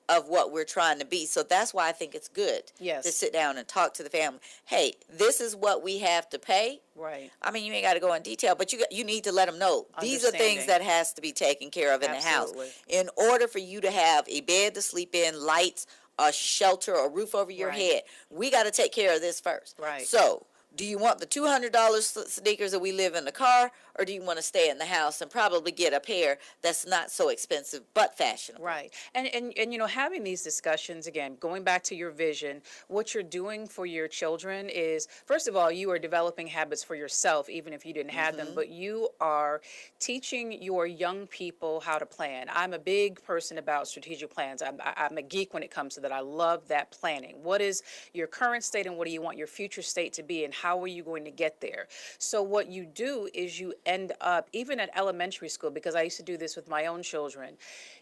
of what we're trying to be. So that's why I think it's good to sit down and talk to the family. Hey, this is what we have to pay. Right. I mean, you ain't got to go in detail, but you need to let them know these are things that has to be taken care of in the house. In order for you to have a bed to sleep in, lights, a shelter, a roof over your head, we got to take care of this first. Right. So, do you want the $200 sneakers that we live in the car, or do you want to stay in the house and probably get a pair that's not so expensive but fashionable? Right. And having these discussions, again, going back to your vision, what you're doing for your children is, first of all, you are developing habits for yourself, even if you didn't have them, but you are teaching your young people how to plan. I'm a big person about strategic plans. I'm a geek when it comes to that. I love that planning. What is your current state and what do you want your future state to be, and how are you going to get there? So what you do is you end up, even at elementary school, because I used to do this with my own children,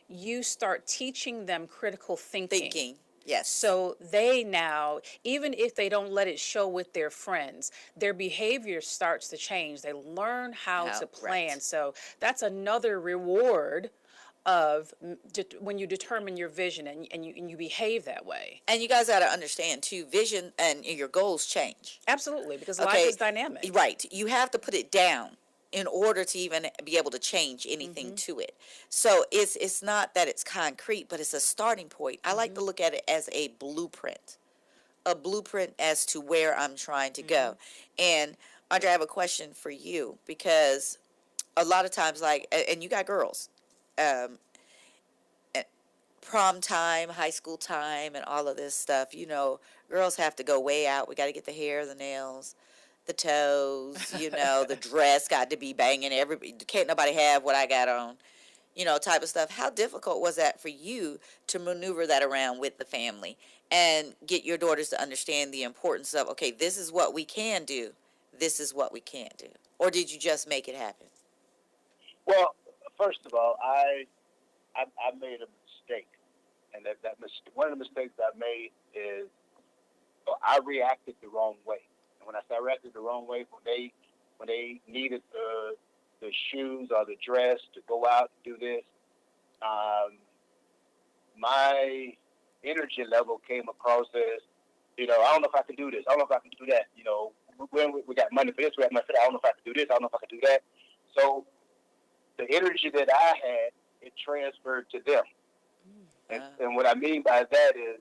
you start teaching them critical thinking. Yes. So they now, even if they don't let it show with their friends, their behavior starts to change. They learn how to plan. So that's another reward of when you determine your vision and you behave that way. And you guys got to understand too, vision and your goals change. Absolutely, because life is dynamic. Right. You have to put it down in order to even be able to change anything to it. So it's not that it's concrete, but it's a starting point. I like to look at it as a blueprint as to where I'm trying to go. And Andre, I have a question for you, because a lot of times, and you got girls, prom time, high school time, and all of this stuff, girls have to go way out. We got to get the hair, the nails, the toes, the dress got to be banging. Can't nobody have what I got on, type of stuff. How difficult was that for you to maneuver that around with the family and get your daughters to understand the importance of, okay, this is what we can do, this is what we can't do? Or did you just make it happen? Well, first of all, I made a mistake, and one of the mistakes I made is I reacted the wrong way. And when I say I reacted the wrong way, when they needed the shoes or the dress to go out and do this, my energy level came across as, I don't know if I can do this. I don't know if I can do that. We got money for this, we have money for that. I don't know if I can do this. I don't know if I can do that. So the energy that I had, it transferred to them. And what I mean by that is,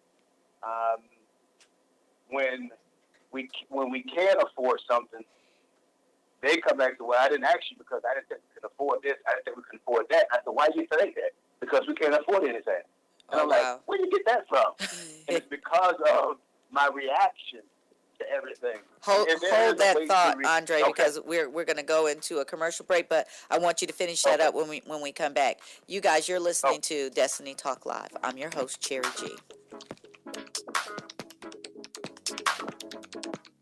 when we can't afford something, they come back to, well, I didn't ask you because I didn't think we could afford this. I didn't think we could afford that. I said, why do you say that? Because we can't afford anything. And I'm like, where did you get that from? And it's because of my reaction to everything. Hold that thought, Andre, because we're going to go into a commercial break, but I want you to finish that up when we come back. You guys, you're listening to Destiny Talk Live. I'm your host, Cherry G.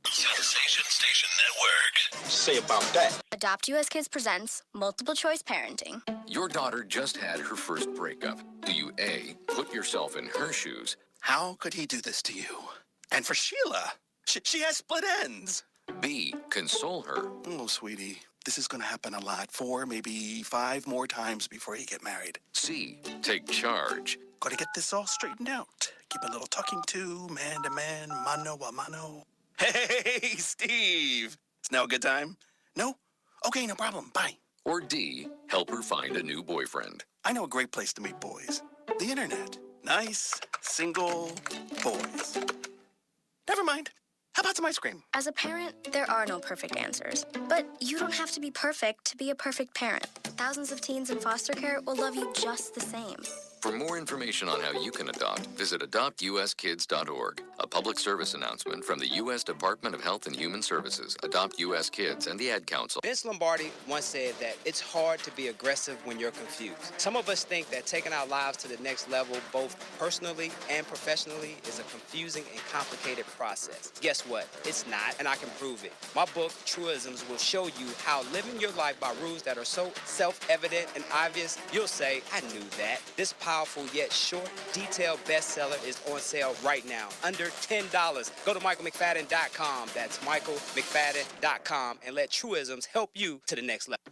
Sensation Station Network. Say about that. Adopt US Kids presents Multiple Choice Parenting. Your daughter just had her first breakup. Do you A, put yourself in her shoes? How could he do this to you? And for Sheila, she has split ends. B, console her? Oh, sweetie, this is going to happen a lot. 4, maybe 5 more times before you get married. C, take charge. Got to get this all straightened out. Keep a little talking to, man to man, mano a mano. Hey, Steve. It's now a good time? No? Okay, no problem. Bye. Or D, help her find a new boyfriend. I know a great place to meet boys. The internet. Nice, single boys. Never mind. How about some ice cream? As a parent, there are no perfect answers. But you don't have to be perfect to be a perfect parent. Thousands of teens in foster care will love you just the same. For more information on how you can adopt, visit adoptuskids.org. A public service announcement from the U.S. Department of Health and Human Services, Adopt U.S. Kids, and the Ad Council. Vince Lombardi once said that it's hard to be aggressive when you're confused. Some of us think that taking our lives to the next level, both personally and professionally, is a confusing and complicated process. Guess what? It's not, and I can prove it. My book, Truisms, will show you how living your life by rules that are so self-evident and obvious, you'll say, I knew that. This powerful yet short, detailed bestseller is on sale right now, under $10. Go to michaelmcfadden.com. That's michaelmcfadden.com, and let Truisms help you to the next level.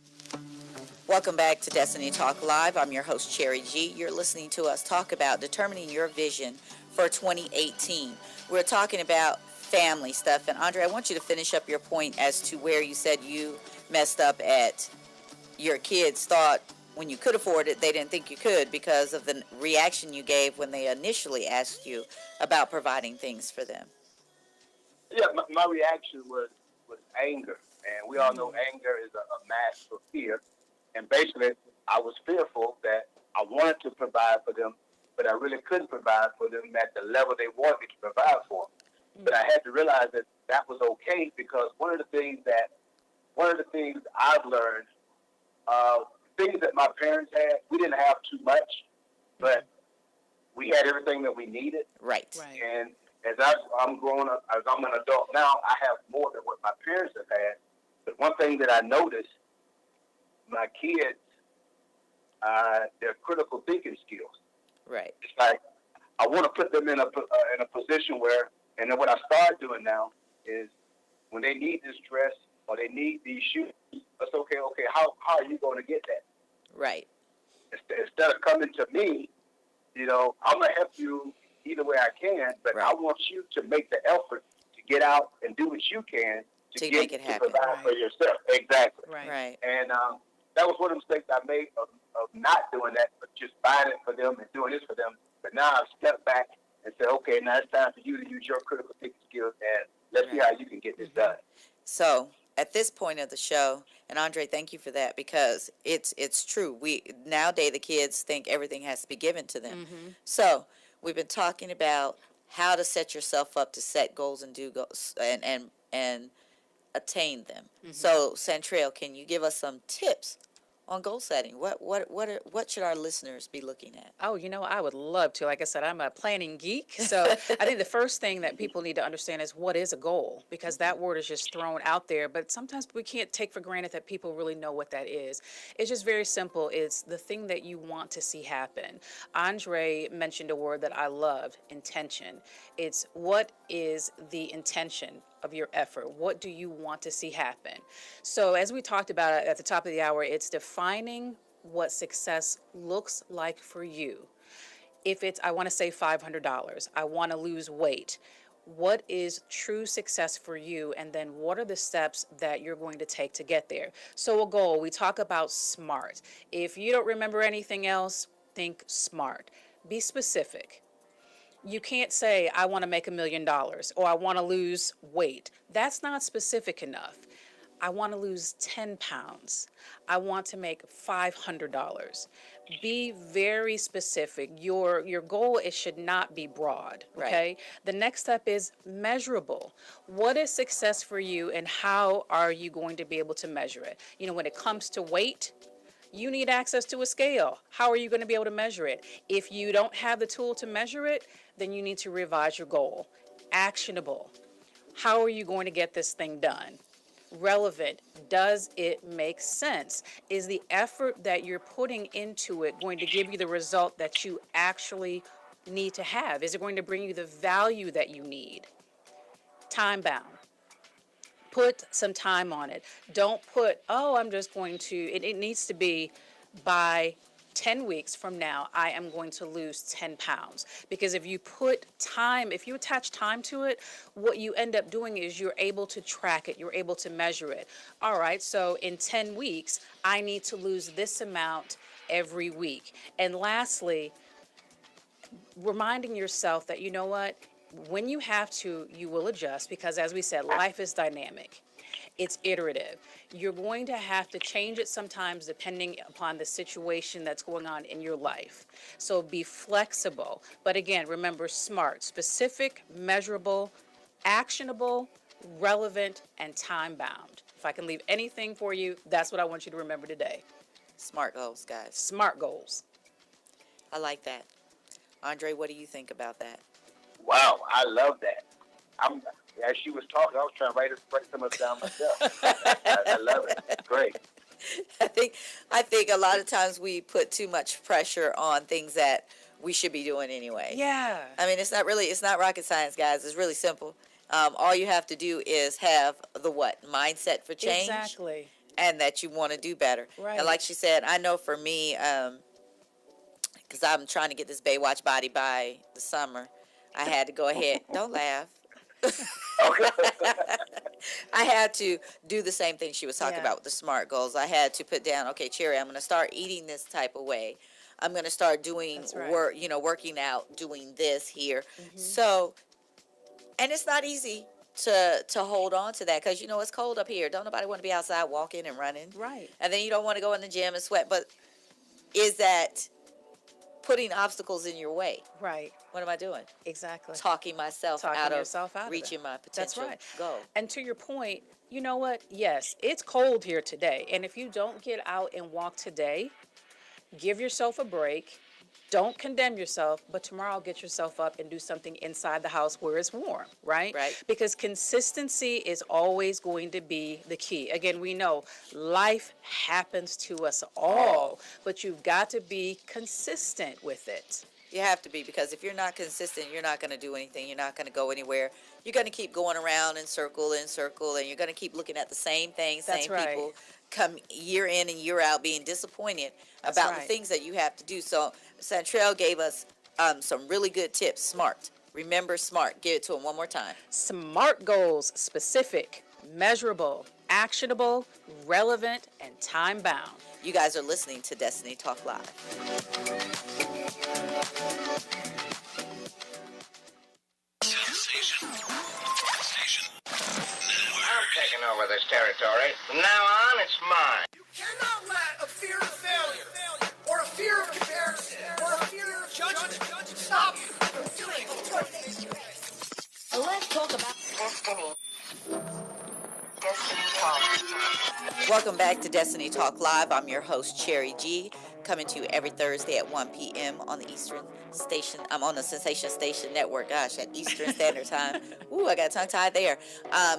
Welcome back to Destiny Talk Live. I'm your host, Cherry G. You're listening to us talk about determining your vision for 2018. We're talking about family stuff. And Andre, I want you to finish up your point as to where you said you messed up at. Your kids thought when you could afford it, they didn't think you could because of the reaction you gave when they initially asked you about providing things for them. Yeah, my reaction was anger. And we all know anger is a mask for fear. And basically, I was fearful that I wanted to provide for them, but I really couldn't provide for them at the level they wanted me to provide for them. But I had to realize that that was okay because one of the things I've learned, things that my parents had, we didn't have too much, but we had everything that we needed. Right. And as I'm growing up, as I'm an adult now, I have more than what my parents have had. But one thing that I noticed, my kids, their critical thinking skills. Right. It's like I want to put them in a position where, and then what I started doing now is when they need this dress or they need these shoes, it's okay, how are you going to get that? Right. Instead of coming to me, I'm going to help you either way I can, but I want you to make the effort to get out and do what you can to make it happen. Provide for yourself. Exactly. Right. And that was one of the mistakes I made of not doing that, but just buying it for them and doing this for them. But now I've stepped back and said, okay, now it's time for you to use your critical thinking skills, and let's see how you can get this done. So at this point of the show, and Andre, thank you for that, because it's true. Nowadays the kids think everything has to be given to them. So we've been talking about how to set yourself up to set goals and do goals and attain them. So Santrell, can you give us some tips on goal setting? What should our listeners be looking at? Oh, I would love to. Like I said, I'm a planning geek. So I think the first thing that people need to understand is what is a goal, because that word is just thrown out there. But sometimes we can't take for granted that people really know what that is. It's just very simple. It's the thing that you want to see happen. Andre mentioned a word that I loved, intention. It's what is the intention of your effort? What do you want to see happen? So as we talked about at the top of the hour, it's defining what success looks like for you. If it's, I want to save $500, I want to lose weight, what is true success for you? And then what are the steps that you're going to take to get there? So a goal, we talk about SMART. If you don't remember anything else, think SMART. Be specific. You can't say, I want to make $1 million or I want to lose weight. That's not specific enough. I want to lose 10 pounds. I want to make $500. Be very specific. Your goal, it should not be broad, okay? Right. The next step is measurable. What is success for you and how are you going to be able to measure it? When it comes to weight, you need access to a scale. How are you going to be able to measure it? If you don't have the tool to measure it, then you need to revise your goal. Actionable. How are you going to get this thing done? Relevant. Does it make sense? Is the effort that you're putting into it going to give you the result that you actually need to have? Is it going to bring you the value that you need? Time bound. Put some time on it. Don't put, I'm just going to, it needs to be by 10 weeks from now, I am going to lose 10 pounds. Because if you put time, if you attach time to it, what you end up doing is you're able to track it, you're able to measure it. All right, so in 10 weeks, I need to lose this amount every week. And lastly, reminding yourself that, when you have to, you will adjust, because as we said, life is dynamic. It's iterative. You're going to have to change it sometimes depending upon the situation that's going on in your life. So be flexible. But again, remember SMART, specific, measurable, actionable, relevant, and time bound. If I can leave anything for you, that's what I want you to remember today. SMART goals, guys. SMART goals. I like that. Andre, what do you think about that? Wow, I love that. As she was talking, I was trying to write some of it down myself. I love it. Great. I think a lot of times we put too much pressure on things that we should be doing anyway. Yeah. I mean, it's not rocket science, guys. It's really simple. All you have to do is have the mindset for change. Exactly. And that you want to do better. Right. And like she said, I know for me, because I'm trying to get this Baywatch body by the summer, I had to go ahead. Don't laugh. I had to do the same thing she was talking about with the SMART goals. I had to put down, okay, Cherry, I'm going to start eating this type of way. I'm going to start doing working out, doing this here. Mm-hmm. So, and it's not easy to hold on to that, because it's cold up here. Don't nobody want to be outside walking and running. Right. And then you don't want to go in the gym and sweat. But is that putting obstacles in your way? Right. What am I doing? Exactly. Talking myself out of reaching my potential goal. And to your point, you know what? Yes, it's cold here today. And if you don't get out and walk today, give yourself a break. Don't condemn yourself, but tomorrow get yourself up and do something inside the house where it's warm, right? Right. Because consistency is always going to be the key. Again, we know life happens to us all, but you've got to be consistent with it. You have to be, because if you're not consistent, you're not going to do anything. You're not going to go anywhere. You're going to keep going around in circle, and you're going to keep looking at the same things, same people, come year in and year out, being disappointed about the things that you have to do. So Santrell gave us some really good tips. SMART. Remember SMART. Give it to him one more time. SMART goals: specific, measurable, actionable, relevant, and time bound. You guys are listening to Destiny Talk Live. I'm taking over this territory. From now on, it's mine. You cannot let a fear of failure, or a fear of comparison, or a fear of judgment stop you from doing what it is you Let's talk about destiny. Destiny Talk. Welcome back to Destiny Talk Live. I'm your host, Cherry G, coming to you every Thursday at 1 p.m. on the Eastern Station. I'm on the Sensation Station Network, gosh, at Eastern Standard Time. Ooh, I got tongue-tied there.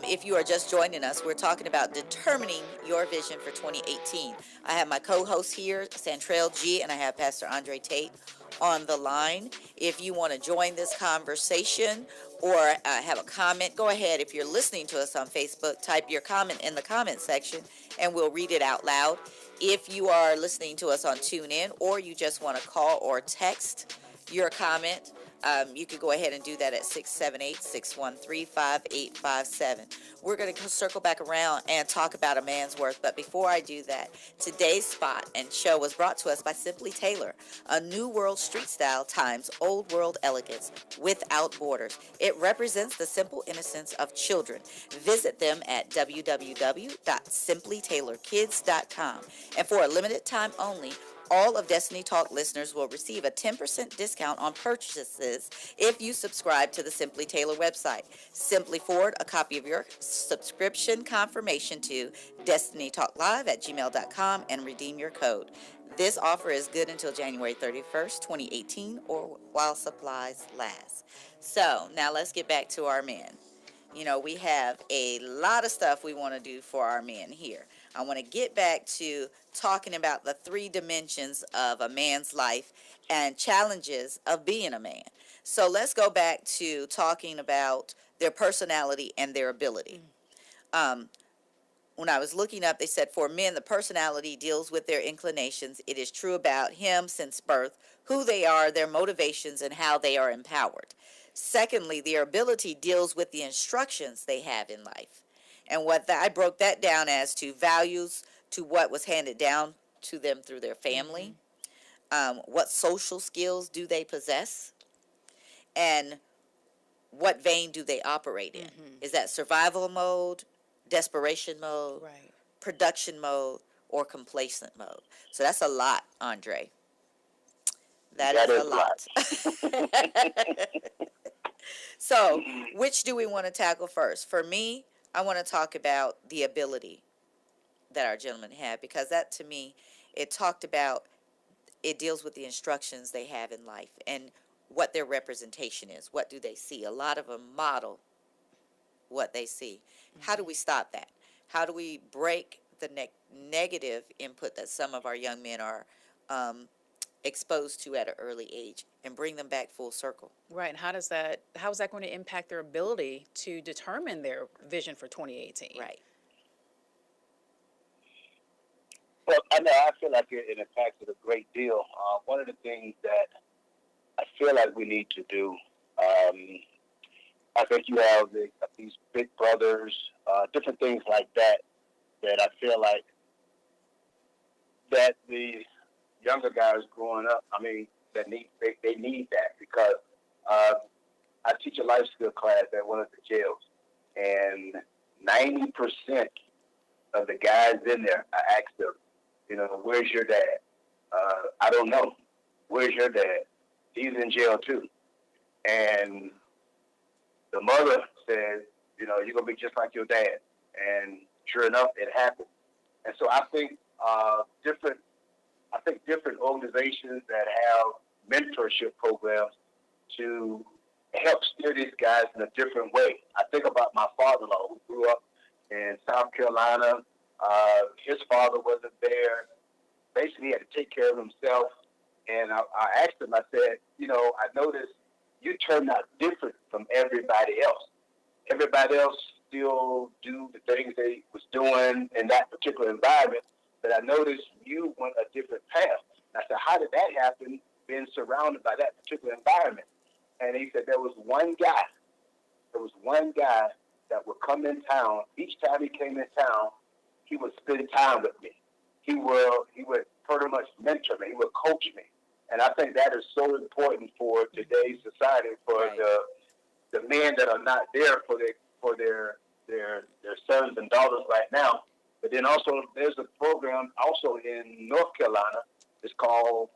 If you are just joining us, we're talking about determining your vision for 2018. I have my co-host here, Santrell G, and I have Pastor Andre Tate on the line. If you want to join this conversation or have a comment, go ahead. If you're listening to us on Facebook, type your comment in the comment section and we'll read it out loud. If you are listening to us on TuneIn or you just want to call or text your comment, you could go ahead and do that at 678-613-5857. We're going to circle back around and talk about a man's worth. But before I do that, today's spot and show was brought to us by Simply Tailor, a new world street style times old world elegance without borders. It represents the simple innocence of children. Visit them at www.simplytailorkids.com. And for a limited time only, all of Destiny Talk listeners will receive a 10% discount on purchases if you subscribe to the Simply Tailor website. Simply forward a copy of your subscription confirmation to destinytalklive@gmail.com and redeem your code. This offer is good until January 31st, 2018, or while supplies last. So now let's get back to our men. You know, we have a lot of stuff we want to do for our men here. I want to get back to talking about the 3 dimensions of a man's life and challenges of being a man. So let's go back to talking about their personality and their ability. When I was looking up, they said for men, the personality deals with their inclinations. It is true about him since birth, who they are, their motivations, and how they are empowered. Secondly, their ability deals with the instructions they have in life. And I broke that down as to values, to what was handed down to them through their family. What social skills do they possess? And what vein do they operate in? Is that survival mode, desperation mode, production mode, or complacent mode? So that's a lot, Andre. That is a lot. So, which do we want to tackle first? For me, I want to talk about the ability that our gentlemen have, because that, to me, it deals with the instructions they have in life and what their representation is. What do they see? A lot of them model what they see. How do we stop that? How do we break the negative input that some of our young men are exposed to at an early age and bring them back full circle? Right. And how is that going to impact their ability to determine their vision for 2018? Right. Well, I know I feel like it impacts it a great deal. One of the things that I feel like we need to do, I think you have these big brothers, different things like that I feel like that the younger guys growing up, I mean, they need that, because I teach a life skill class at one of the jails, and 90% of the guys in there, I ask them, where's your dad? I don't know. Where's your dad? He's in jail too. And the mother says, you're going to be just like your dad. And sure enough, it happened. And so I think different organizations that have mentorship programs to help steer these guys in a different way. I think about my father-in-law, who grew up in South Carolina. His father wasn't there. Basically, he had to take care of himself. And I asked him, I said, I noticed you turned out different from everybody else. Everybody else still do the things they was doing in that particular environment, but I noticed you went a different path. I said, how did that happen, being surrounded by that particular environment? And he said there was one guy that would come in town. Each time he came in town, he would spend time with me. He would pretty much mentor me. He would coach me. And I think that is so important for today's society, for the men that are not there for their sons and daughters right now. But then also there's a program also in North Carolina. It's called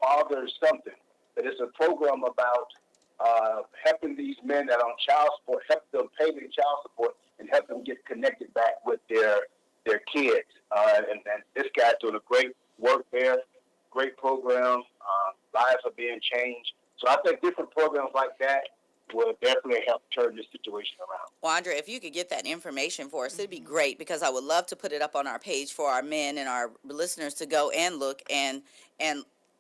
Father Something. But it's a program about helping these men that are on child support, help them pay their child support, and help them get connected back with their their kids. And this guy's doing a great work there, great program. Lives are being changed. So I think different programs like that will definitely help turn this situation around. Well, Andre, if you could get that information for us, it'd be great, because I would love to put it up on our page for our men and our listeners to go and look and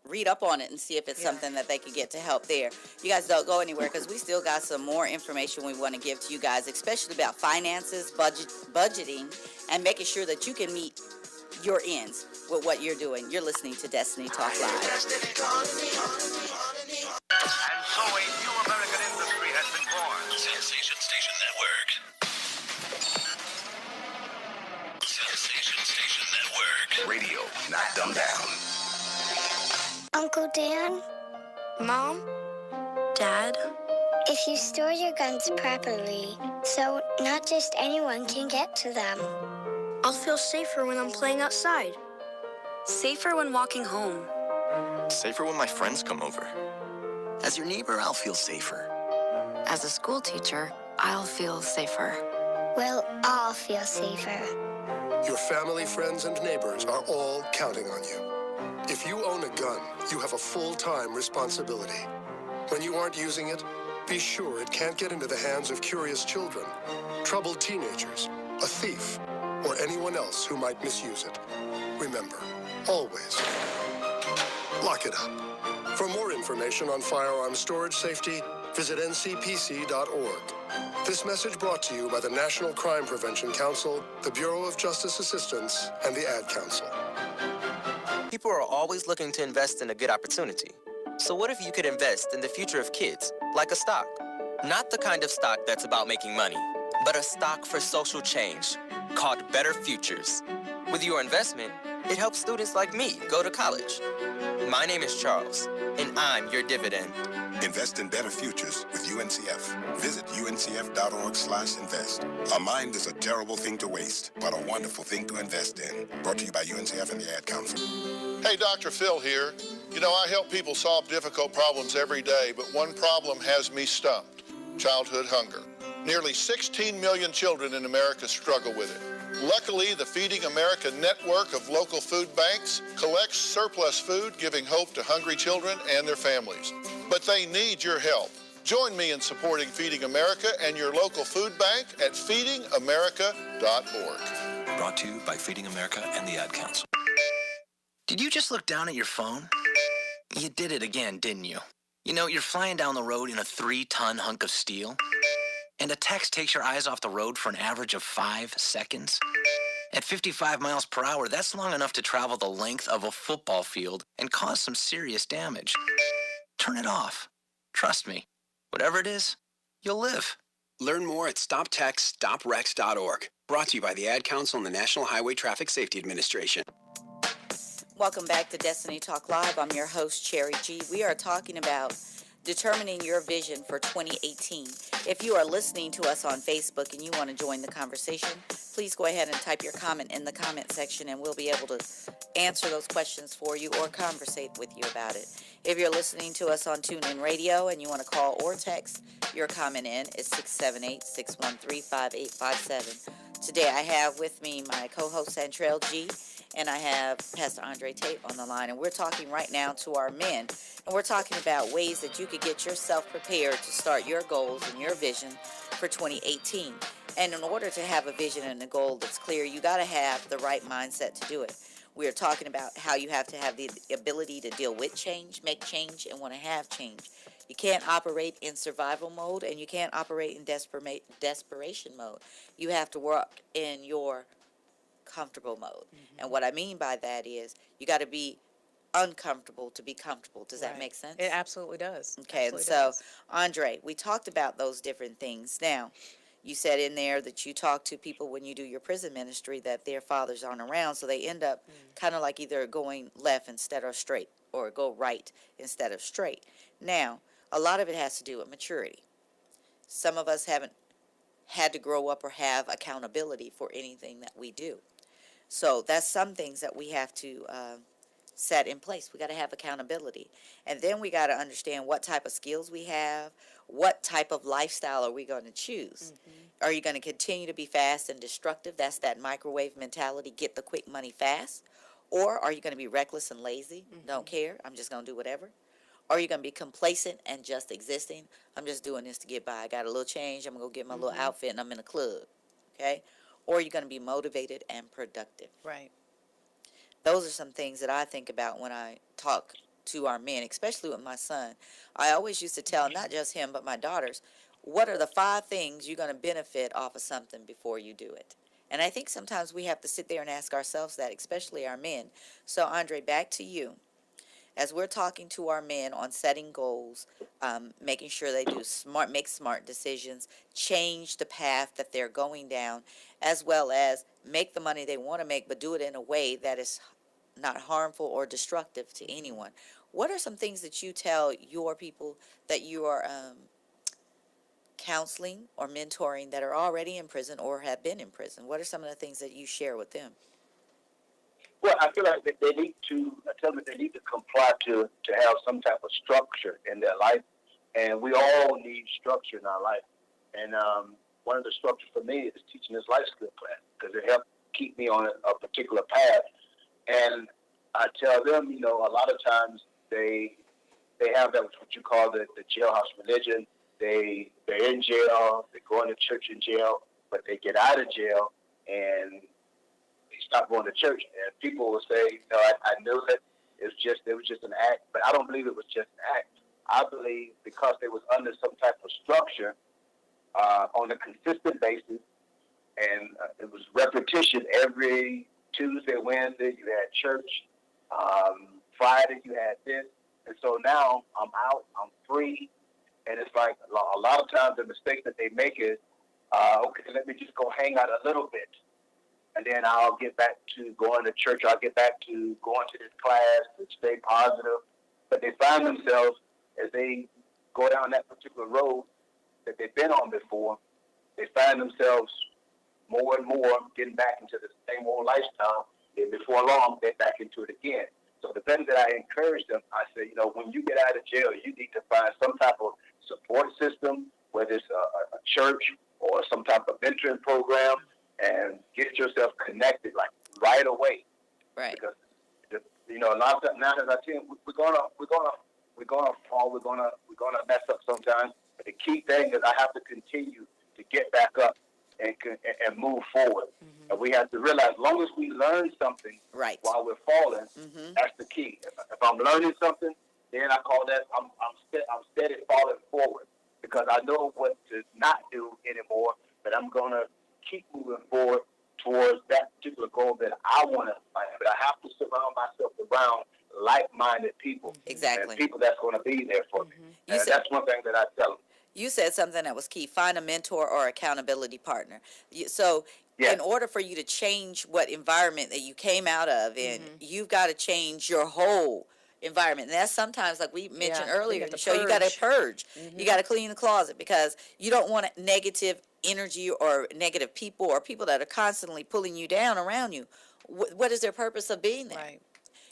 read up on it and see if it's something that they could get to help there. You guys don't go anywhere, because we still got some more information we want to give to you guys, especially about finances, budgeting, and making sure that you can meet your ends with what you're doing. You're listening to Destiny Talk Live. And so a new American industry has been born. Sensation Station Network. Sensation Station Network. Radio, not dumbed down. Uncle Dan? Mom? Dad? If you store your guns properly, so not just anyone can get to them, I'll feel safer when I'm playing outside. Safer when walking home. Safer when my friends come over. As your neighbor, I'll feel safer. As a school teacher, I'll feel safer. We'll all feel safer. Your family, friends, and neighbors are all counting on you. If you own a gun, you have a full-time responsibility. When you aren't using it, be sure it can't get into the hands of curious children, troubled teenagers, a thief, or anyone else who might misuse it. Remember, always, lock it up. For more information on firearm storage safety, visit ncpc.org. This message brought to you by the National Crime Prevention Council, the Bureau of Justice Assistance, and the Ad Council. People are always looking to invest in a good opportunity. So what if you could invest in the future of kids, like a stock? Not the kind of stock that's about making money, but a stock for social change, called Better Futures. With your investment, it helps students like me go to college. My name is Charles, and I'm your dividend. Invest in better futures with UNCF. Visit uncf.org/invest. A mind is a terrible thing to waste, but a wonderful thing to invest in. Brought to you by UNCF and the Ad Council. Hey, Dr. Phil here. You know, I help people solve difficult problems every day, but one problem has me stumped: childhood hunger. Nearly 16 million children in America struggle with it. Luckily, the Feeding America network of local food banks collects surplus food, giving hope to hungry children and their families. But they need your help. Join me in supporting Feeding America and your local food bank at feedingamerica.org. Brought to you by Feeding America and the Ad Council. Did you just look down at your phone? You did it again, didn't you? You know, you're flying down the road in a 3-ton hunk of steel, and a text takes your eyes off the road for an average of 5 seconds. At 55 miles per hour, that's long enough to travel the length of a football field and cause some serious damage. Turn it off. Trust me, whatever it is, you'll live. Learn more at stoptextsstopwrecks.org. Brought to you by the Ad Council and the National Highway Traffic Safety Administration. Welcome back to Destiny Talk Live. I'm your host, Cherry G. We are talking about determining your vision for 2018. If you are listening to us on Facebook and you want to join the conversation, please go ahead and type your comment in the comment section, and we'll be able to answer those questions for you or conversate with you about it. If you're listening to us on TuneIn Radio and you want to call or text your comment in, it's 678-613-5857. Today I have with me my co-host, Santrell G., and I have Pastor Andre Tate on the line, and we're talking right now to our men, and we're talking about ways that you could get yourself prepared to start your goals and your vision for 2018. And in order to have a vision and a goal that's clear, you got to have the right mindset to do it. We are talking about how you have to have the ability to deal with change, make change, and want to have change. You can't operate in survival mode, and you can't operate in desperation mode. You have to work in your comfortable mode. And what I mean by that is you got to be uncomfortable to be comfortable. Does that make sense? It absolutely does. Okay, and so, Andre, we talked about those different things. Now, you said in there that you talk to people when you do your prison ministry that their fathers aren't around, so they end up kind of like either going left instead of straight, or go right instead of straight. Now, a lot of it has to do with maturity. Some of us haven't had to grow up or have accountability for anything that we do. So that's some things that we have to set in place. We got to have accountability. And then we got to understand what type of skills we have, what type of lifestyle are we going to choose. Are you going to continue to be fast and destructive? That's that microwave mentality, get the quick money fast. Or are you going to be reckless and lazy? Don't care. I'm just going to do whatever. Or are you going to be complacent and just existing? I'm just doing this to get by. I got a little change. I'm going to go get my little outfit and I'm in a club. Okay? Or are you going to be motivated and productive? Right. Those are some things that I think about when I talk to our men, especially with my son. I always used to tell not just him, but my daughters, what are the 5 things you're going to benefit off of something before you do it? And I think sometimes we have to sit there and ask ourselves that, especially our men. So, Andre, back to you. As we're talking to our men on setting goals, making sure they make smart decisions, change the path that they're going down, as well as make the money they want to make, but do it in a way that is not harmful or destructive to anyone. What are some things that you tell your people that you are counseling or mentoring that are already in prison or have been in prison? What are some of the things that you share with them? Well, I feel like they need to, I tell them that they need to comply to have some type of structure in their life. And we all need structure in our life. And one of the structures for me is teaching this life skill class because it helped keep me on a particular path. And I tell them, you know, a lot of times they have that, what you call the jailhouse religion. They're in jail, they're going to church in jail, but they get out of jail and they stop going to church. And people will say, you know, I knew that it was just an act, but I don't believe it was just an act. I believe because they was under some type of structure on a consistent basis, and it was repetition every Tuesday, Wednesday, you had church. Friday, you had this. And so now I'm out, I'm free. And it's like a lot of times the mistake that they make is, okay, let me just go hang out a little bit. And then I'll get back to going to church. I'll get back to going to this class to stay positive. But they find themselves, as they go down that particular road that they've been on before, they find themselves more and more getting back into the same old lifestyle. And before long, they're back into it again. So the thing that I encourage them, I say, you know, when you get out of jail, you need to find some type of support system, whether it's a church or some type of mentoring program, and get yourself connected like right away. Right. Because you know, now as I tell you, we're gonna fall, we're gonna mess up sometimes. But the key thing is I have to continue to get back up and move forward. And we have to realize, as long as we learn something while we're falling, that's the key. If I'm learning something, then I call that I'm steady falling forward, because I know what to not do anymore. But I'm gonna keep moving forward towards that particular goal that I want to find. But I have to surround myself around like-minded people. Exactly. And people that's going to be there for me. And that's one thing that I tell them. You said something that was key. Find a mentor or accountability partner. So in order for you to change what environment that you came out of, and you've got to change your whole environment. And that's sometimes, like we mentioned earlier in the show, you got to purge. You got to clean the closet, because you don't want negative energy or negative people or people that are constantly pulling you down around you. What is their purpose of being there? Right.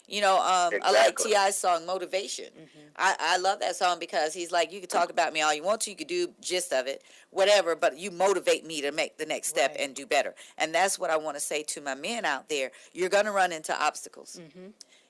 You know, I like T.I.'s song, Motivation. I love that song because he's like, you can talk about me all you want to, you could do gist of it, whatever, but you motivate me to make the next step and do better. And that's what I want to say to my men out there. You're going to run into obstacles.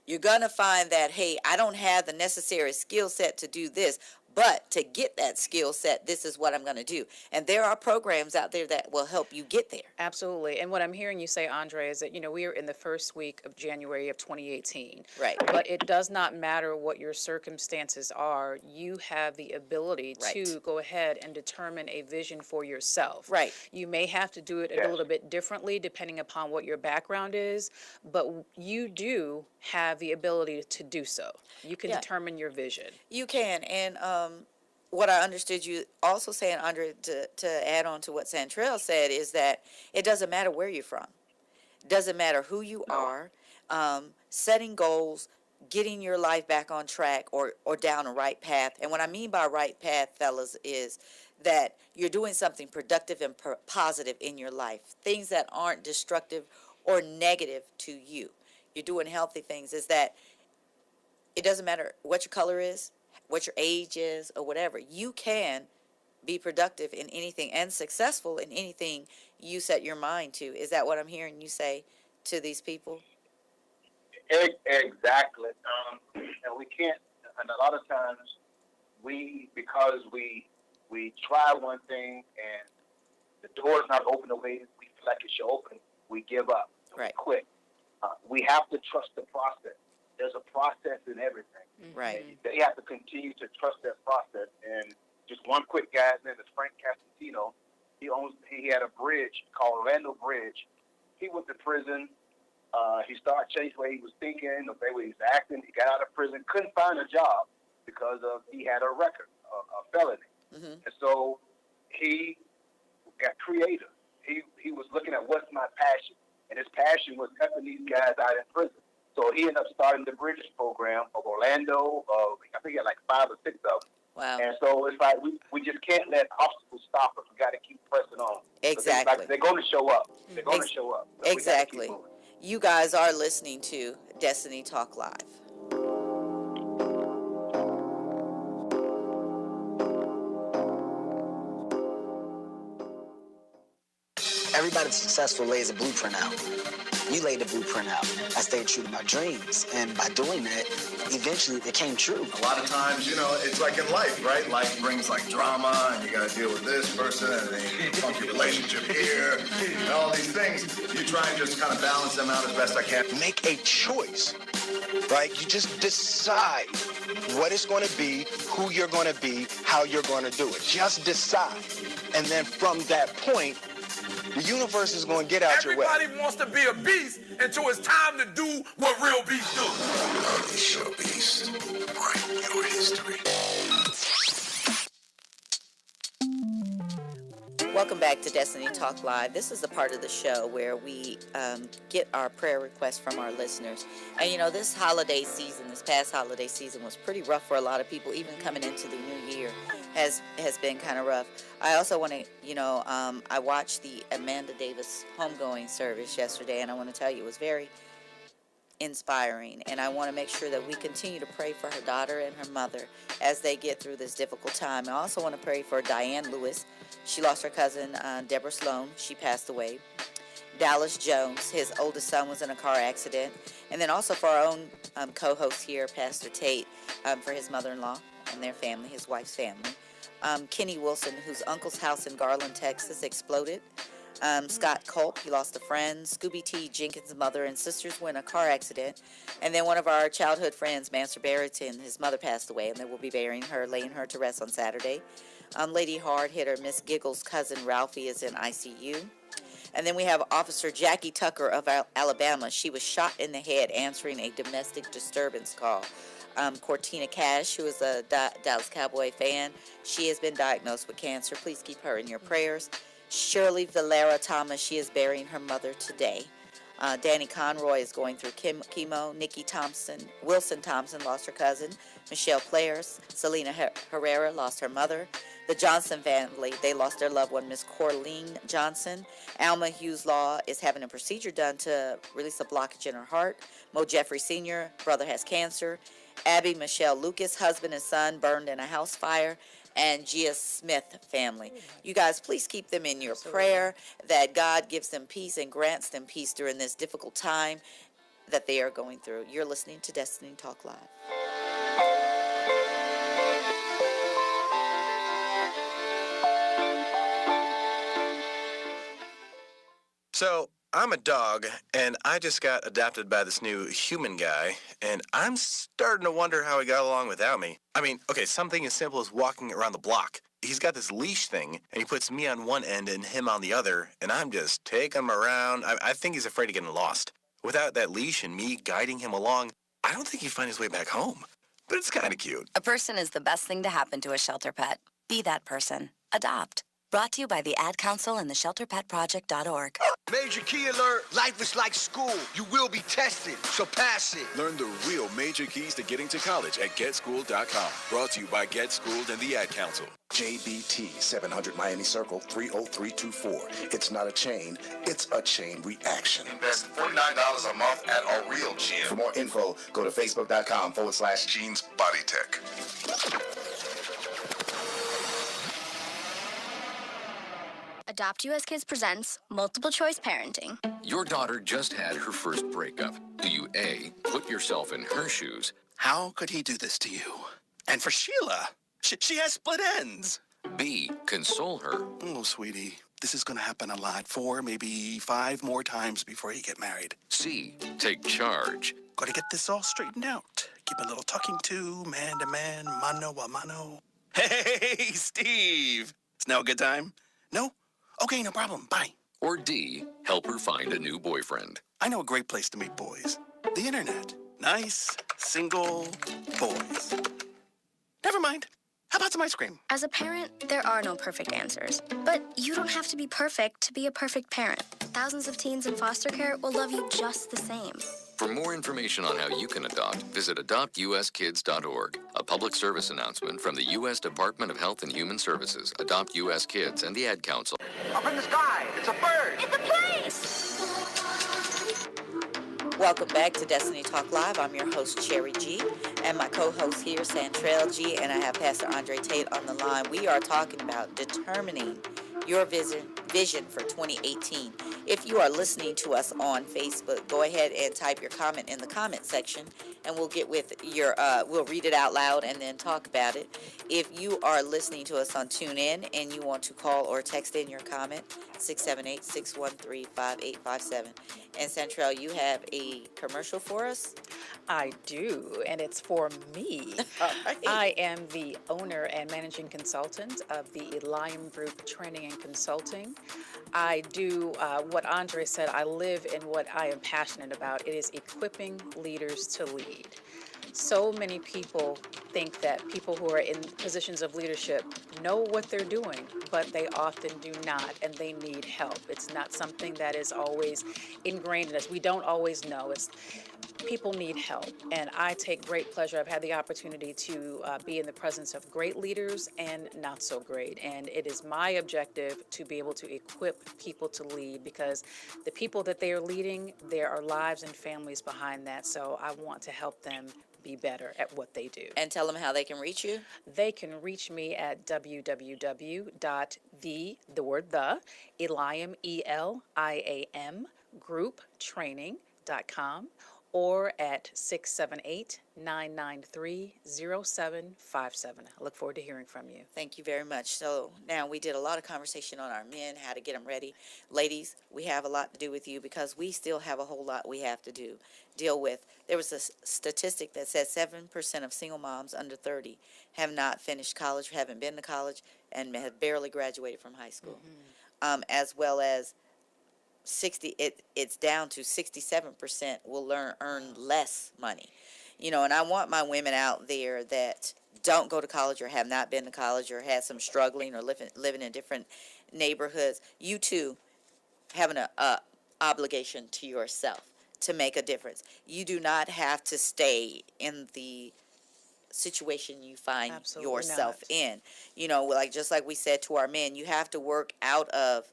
You're going to find that, hey, I don't have the necessary skill set to do this, but to get that skill set, this is what I'm going to do. And there are programs out there that will help you get there. Absolutely. And what I'm hearing you say, Andre, is that, you know, we are in the first week of January of 2018. Right. But it does not matter what your circumstances are. You have the ability to go ahead and determine a vision for yourself. Right. You may have to do it a little bit differently depending upon what your background is, but you do have the ability to do so. You can determine your vision. You can. And what I understood you also saying, Andre, to add on to what Santrell said, is that it doesn't matter where you're from. It doesn't matter who you are. Setting goals, getting your life back on track or down a right path. And what I mean by right path, fellas, is that you're doing something productive and positive in your life. Things that aren't destructive or negative to you. You're doing healthy things. Is that it doesn't matter what your color is, what your age is, or whatever. You can be productive in anything and successful in anything you set your mind to. Is that what I'm hearing you say to these people? Exactly. And we can't, and a lot of times because we try one thing and the door's not open the way we feel like it should open, we give up. Right. We quit. We have to trust the process. There's a process in everything. Right. They have to continue to trust that process. And just one quick guy's name is Frank Castantino. He had a bridge called Orlando Bridge. He went to prison. He started changing the way he was thinking, the way he was acting. He got out of prison, couldn't find a job because he had a record, a felony. Mm-hmm. And so he got creative. He was looking at what's my passion, and his passion was helping these guys out in prison. So he ended up starting the Bridges program of Orlando. I think he had like 5 or 6 of them. Wow. And so it's like we just can't let obstacles stop us. We got to keep pressing on. Exactly. They're going to show up. They're going to show up. So exactly. You guys are listening to Destiny Talk Live. Everybody successful lays a blueprint out. You laid the blueprint out. I stayed true to my dreams. And by doing that, eventually they came true. A lot of times, it's like in life, right? Life brings like drama, and you got to deal with this person, and a funky relationship here, and all these things. You try and just kind of balance them out as best I can. Make a choice, right? You just decide what it's going to be, who you're going to be, how you're going to do it. Just decide. And then from that point, the universe is going to get out your way. Everybody wants to be a beast until it's time to do what real beasts do. Unleash your beast. Write your history. Welcome back to Destiny Talk Live. This is the part of the show where we get our prayer requests from our listeners. And this holiday season, this past holiday season was pretty rough for a lot of people, even coming into the new year has been kind of rough. I also want to, I watched the Amanda Davis homegoing service yesterday, and I want to tell you it was very inspiring, and I want to make sure that we continue to pray for her daughter and her mother as they get through this difficult time. I also want to pray for Diane Lewis. She lost her cousin, Deborah Sloan. She passed away. Dallas Jones, his oldest son, was in a car accident. And then also for our own co-host here, Pastor Tate, for his mother-in-law and their family, his wife's family. Kenny Wilson, whose uncle's house in Garland, Texas, exploded. Scott Culp, he lost a friend. Scooby T. Jenkins' mother and sisters were in a car accident. And then one of our childhood friends, Master Barrington, his mother passed away, and they will be burying her, laying her to rest on Saturday. Lady Hard Hitter, Miss Giggles' cousin Ralphie, is in ICU. And then we have Officer Jackie Tucker of Alabama. She was shot in the head answering a domestic disturbance call. Cortina Cash, who is a Dallas Cowboy fan, she has been diagnosed with cancer. Please keep her in your prayers. Shirley Valera Thomas, she is burying her mother today. Danny Conroy is going through chemo. Nikki Wilson Thompson lost her cousin. Michelle Players, Selena Herrera lost her mother. The Johnson family, they lost their loved one, Miss Corleen Johnson. Alma Hughes Law is having a procedure done to release a blockage in her heart. Mo Jeffrey Sr., brother has cancer. Abby Michelle Lucas, husband and son burned in a house fire. And Gia Smith family. You guys, please keep them in your prayer, that God gives them peace and grants them peace during this difficult time that they are going through. You're listening to Destiny Talk Live. So, I'm a dog, and I just got adopted by this new human guy, and I'm starting to wonder how he got along without me. I mean, okay, something as simple as walking around the block. He's got this leash thing, and he puts me on one end and him on the other, and I'm just taking him around. I think he's afraid of getting lost. Without that leash and me guiding him along, I don't think he'd find his way back home. But it's kind of cute. A person is the best thing to happen to a shelter pet. Be that person. Adopt. Brought to you by the Ad Council and the ShelterPetProject.org. Major key alert. Life is like school. You will be tested, so pass it. Learn the real major keys to getting to college at GetSchooled.com. Brought to you by Get Schooled and the Ad Council. JBT 700 Miami Circle 30324. It's not a chain, it's a chain reaction. Invest $49 a month at a real gym. For more info, go to facebook.com/Jeans Body Tech. Adopt US Kids presents Multiple Choice Parenting. Your daughter just had her first breakup. Do you A, put yourself in her shoes? How could he do this to you? And for Sheila, she has split ends. B, console her? Oh, sweetie, this is going to happen a lot. 4, maybe 5 more times before you get married. C, take charge? Got to get this all straightened out. Keep a little talking to, man to man, mano a mano. Hey, Steve! Is now a good time? No? Okay, no problem. Bye. Or D, help her find a new boyfriend? I know a great place to meet boys. The internet. Nice, single boys. Never mind. How about some ice cream? As a parent, there are no perfect answers. But you don't have to be perfect to be a perfect parent. Thousands of teens in foster care will love you just the same. For more information on how you can adopt, visit adoptuskids.org. A public service announcement from the U.S. Department of Health and Human Services, Adopt U.S. Kids, and the Ad Council. Up in the sky, it's a bird. It's a place! Welcome back to Destiny Talk Live. I'm your host, Cherry G, and my co-host here, Santrell G, and I have Pastor Andre Tate on the line. We are talking about determining your vision for 2018. If you are listening to us on Facebook, go ahead and type your comment in the comment section, and we'll get with your, we'll read it out loud and then talk about it. If you are listening to us on TuneIn and you want to call or text in your comment, 678-613-5857. And Central, you have a commercial for us? I do, and it's for me. Right. I am the owner and managing consultant of the Eliam Group Training and Consulting. I do what Andre said, I live in what I am passionate about. It is equipping leaders to lead. So many people think that people who are in positions of leadership know what they're doing, but they often do not, and they need help. It's not something that is always ingrained in us. We don't always know. People need help, and I take great pleasure. I've had the opportunity to be in the presence of great leaders and not so great, and it is my objective to be able to equip people to lead, because the people that they are leading, there are lives and families behind that, so I want to help them be better at what they do. And tell them how they can reach you. They can reach me at Eliam, E-L-I-A-M, grouptraining.com, or at 678-993-0757. I look forward to hearing from you. Thank you very much. So now we did a lot of conversation on our men, how to get them ready. Ladies, we have a lot to do with you because we still have a whole lot we have to deal with. There was a statistic that said 7% of single moms under 30 have not finished college, haven't been to college, and have barely graduated from high school. As well as it's down to 67% will earn less money. You know, and I want my women out there that don't go to college or have not been to college or had some struggling or living in different neighborhoods. You too have an obligation to yourself to make a difference. You do not have to stay in the situation you find yourself in. You know, like just like we said to our men, you have to work out of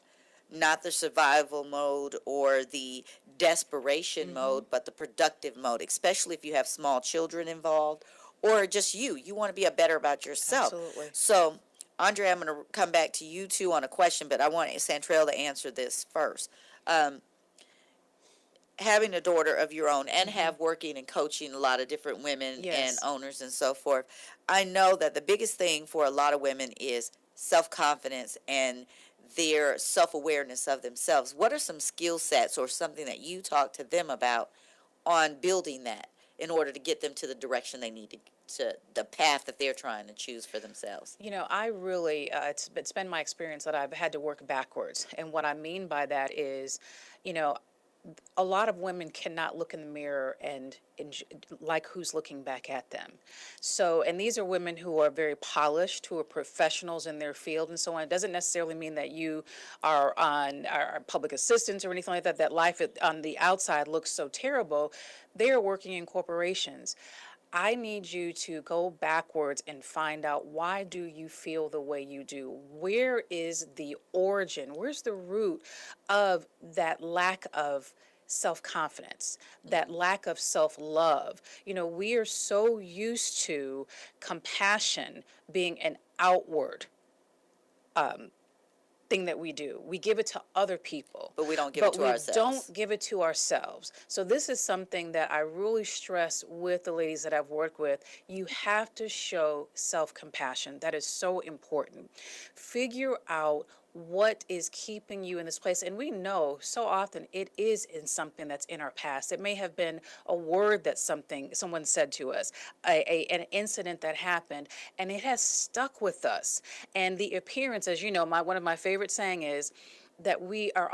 not the survival mode or the desperation mode, but the productive mode, especially if you have small children involved or just you want to be better about yourself. Absolutely. So, Andre, I'm going to come back to you two on a question, but I want Santrell to answer this first. Having a daughter of your own and have working and coaching a lot of different women and owners and so forth, I know that the biggest thing for a lot of women is self-confidence and their self-awareness of themselves. What are some skill sets or something that you talk to them about on building that in order to get them to the direction they need to the path that they're trying to choose for themselves? You know, I really, it's been my experience that I've had to work backwards. And what I mean by that is, you know, a lot of women cannot look in the mirror and like who's looking back at them. So, and these are women who are very polished, who are professionals in their field and so on. It doesn't necessarily mean that you are on our public assistance or anything like that, that life on the outside looks so terrible. They are working in corporations. I need you to go backwards and find out, why do you feel the way you do? Where is the origin? Where's the root of that lack of self confidence, that lack of self love? You know, we are so used to compassion being an outward thing that we do. We give it to other people, But we don't give it but to we ourselves. don't give it to ourselves. So this is something that I really stress with the ladies that I've worked with. You have to show self-compassion. That is so important. Figure out what is keeping you in this place. And we know so often it is in something that's in our past. It may have been a word that someone said to us, an incident that happened, and it has stuck with us. And the appearance, as you know, one of my favorite saying is that we are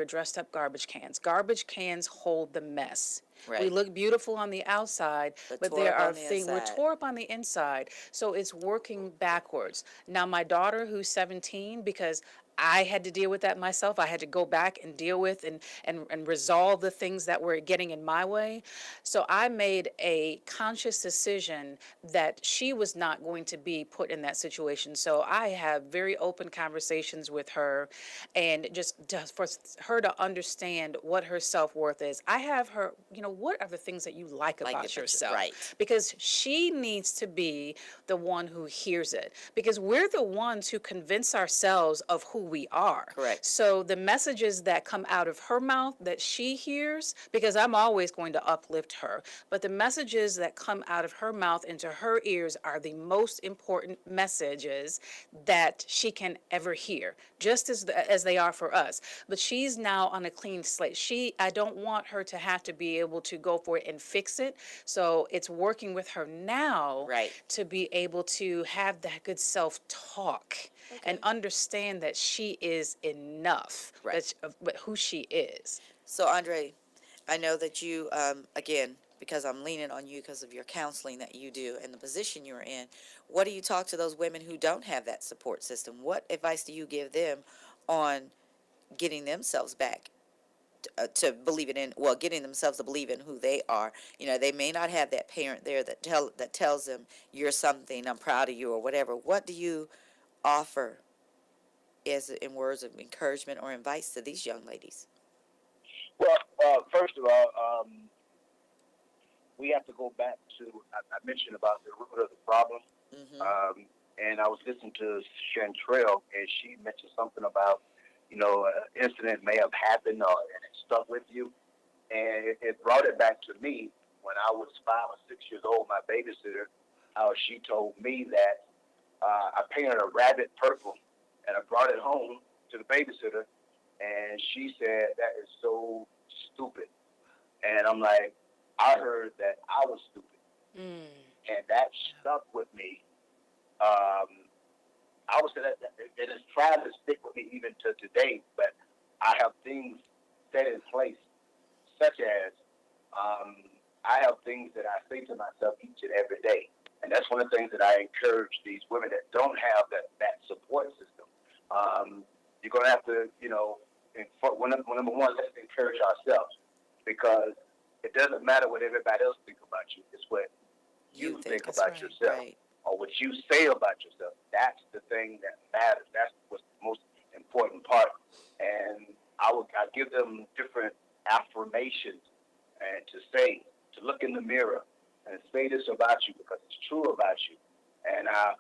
dressed up garbage cans. Garbage cans hold the mess. Right. We look beautiful on the outside, but tore there up are on the things, we're inside. tore up on the inside. So it's working backwards. Now, my daughter, who's 17, because I had to deal with that myself. I had to go back and deal with and resolve the things that were getting in my way. So I made a conscious decision that she was not going to be put in that situation. So I have very open conversations with her, and just for her to understand what her self-worth is. I have her, what are the things that you like about yourself? Right. Because she needs to be the one who hears it. Because we're the ones who convince ourselves of who we are. Correct. So the messages that come out of her mouth that she hears, because I'm always going to uplift her, but the messages that come out of her mouth into her ears are the most important messages that she can ever hear, just as they are for us. But she's now on a clean slate. I don't want her to have to be able to go for it and fix it. So it's working with her now, right, to be able to have that good self-talk and understand that she is enough, right, but who she is. So, Andre, I know that you, again, because I'm leaning on you because of your counseling that you do and the position you're in, what do you talk to those women who don't have that support system? What advice do you give them on getting themselves back to believe getting themselves to believe in who they are? You know, they may not have that parent there that tells them you're something, I'm proud of you, or whatever. What do you offer as in words of encouragement or advice to these young ladies? Well, first of all, we have to go back to, I mentioned about the root of the problem. Mm-hmm. And I was listening to Chantrell, and she mentioned something about, an incident may have happened and it stuck with you. And it brought it back to me when I was 5 or 6 years old, my babysitter, how she told me that I painted a rabbit purple and I brought it home to the babysitter, and she said, that is so stupid. And I'm like, I heard that I was stupid. And that stuck with me. I would say that it is trying to stick with me even to today, but I have things set in place, such as I have things that I say to myself each and every day. And that's one of the things that I encourage these women that don't have that support system. You're going to have to, number one, let's encourage ourselves, because it doesn't matter what everybody else thinks about you. It's what you think about yourself, or what you say about yourself. That's the thing that matters. That's what's the most important part. And I give them different affirmations and to look in the mirror and say this about you because it's true about you. And I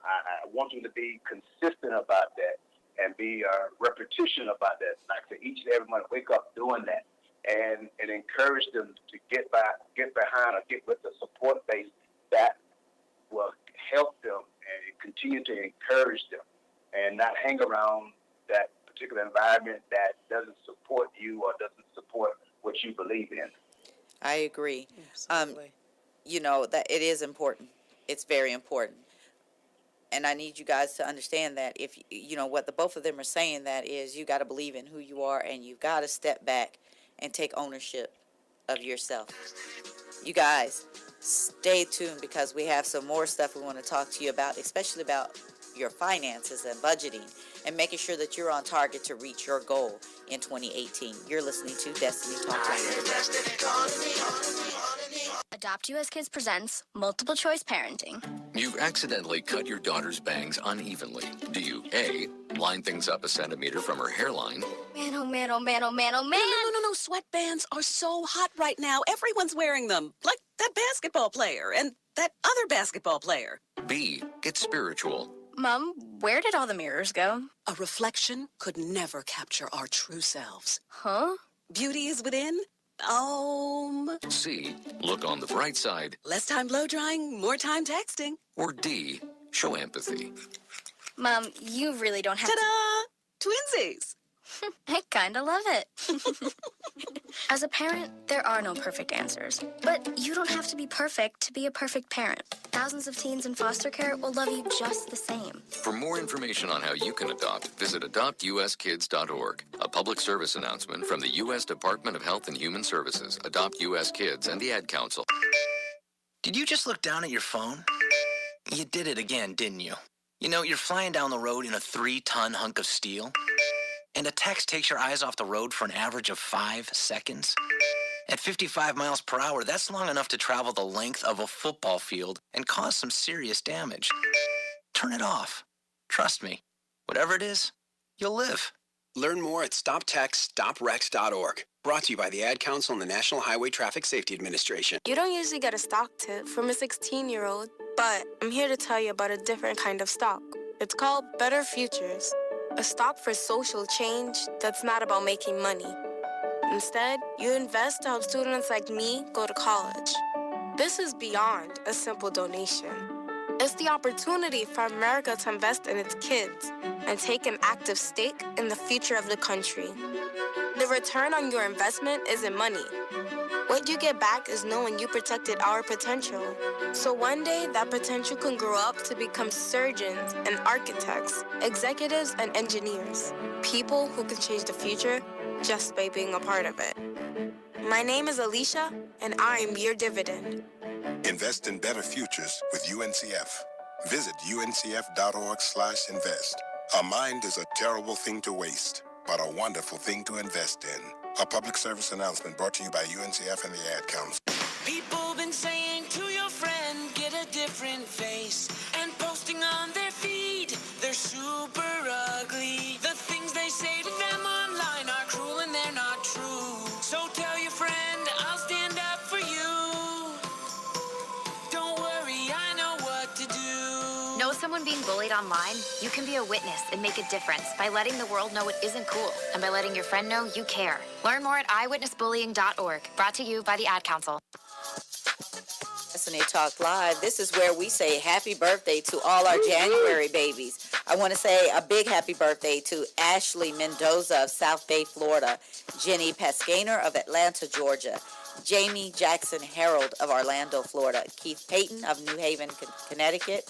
want them to be consistent about that and be repetition about that. Like I say, each and every morning, wake up doing that, and encourage them to get behind or get with the support base that will help them and continue to encourage them, and not hang around that particular environment that doesn't support you or doesn't support what you believe in. I agree. Absolutely. That it is important. It's very important. And I need you guys to understand that if what the both of them are saying, that is, you got to believe in who you are, and you've got to step back and take ownership of yourself. You guys, stay tuned, because we have some more stuff we want to talk to you about, especially about your finances and budgeting and making sure that you're on target to reach your goal in 2018. You're listening to Destiny Talk Radio. Adopt US Kids presents multiple choice parenting. You've accidentally cut your daughter's bangs unevenly. Do you A, line things up a centimeter from her hairline? Man, oh man, oh man, oh man, oh man. No. Sweatbands are so hot right now. Everyone's wearing them. Like that basketball player and that other basketball player. B, get spiritual. Mom, where did all the mirrors go? A reflection could never capture our true selves. Huh? Beauty is within. C, look on the bright side. Less time blow drying, more time texting. Or D, show empathy. Mom, you really don't have Ta-da! Twinsies! I kinda love it. As a parent, there are no perfect answers. But you don't have to be perfect to be a perfect parent. Thousands of teens in foster care will love you just the same. For more information on how you can adopt, visit adoptuskids.org. A public service announcement from the U.S. Department of Health and Human Services, Adopt U.S. Kids, and the Ad Council. Did you just look down at your phone? You did it again, didn't you? You know, you're flying down the road in a 3-ton hunk of steel, and a text takes your eyes off the road for an average of 5 seconds. At 55 miles per hour, that's long enough to travel the length of a football field and cause some serious damage. Turn it off. Trust me. Whatever it is, you'll live. Learn more at stoptextsstopwrecks.org. Brought to you by the Ad Council and the National Highway Traffic Safety Administration. You don't usually get a stock tip from a 16-year-old, but I'm here to tell you about a different kind of stock. It's called Better Futures, a stock for social change that's not about making money. Instead, you invest to help students like me go to college. This is beyond a simple donation. It's the opportunity for America to invest in its kids and take an active stake in the future of the country. The return on your investment isn't money. What you get back is knowing you protected our potential. So one day, that potential can grow up to become surgeons and architects, executives and engineers, people who can change the future just by being a part of it. My name is Alicia, and I'm your dividend. Invest in better futures with UNCF. Visit uncf.org/invest. A mind is a terrible thing to waste, but a wonderful thing to invest in. A public service announcement brought to you by UNCF and the Ad Council. People been saying to your friend, get a different face, and posting on their feed, they're super ugly. The things they say to them online are cruel and they're not true. So tell your friend, I'll stand up for you. Don't worry, I know what to do. Know someone being bullied online? You can be a witness and make a difference by letting the world know it isn't cool and by letting your friend know you care. Learn more at eyewitnessbullying.org. Brought to you by the Ad Council. Destiny Talk Live. This is where we say happy birthday to all our January babies. I want to say a big happy birthday to Ashley Mendoza of South Bay, Florida, Jenny Pascaner of Atlanta, Georgia, Jamie Jackson Harold of Orlando, Florida, Keith Payton of New Haven, Connecticut,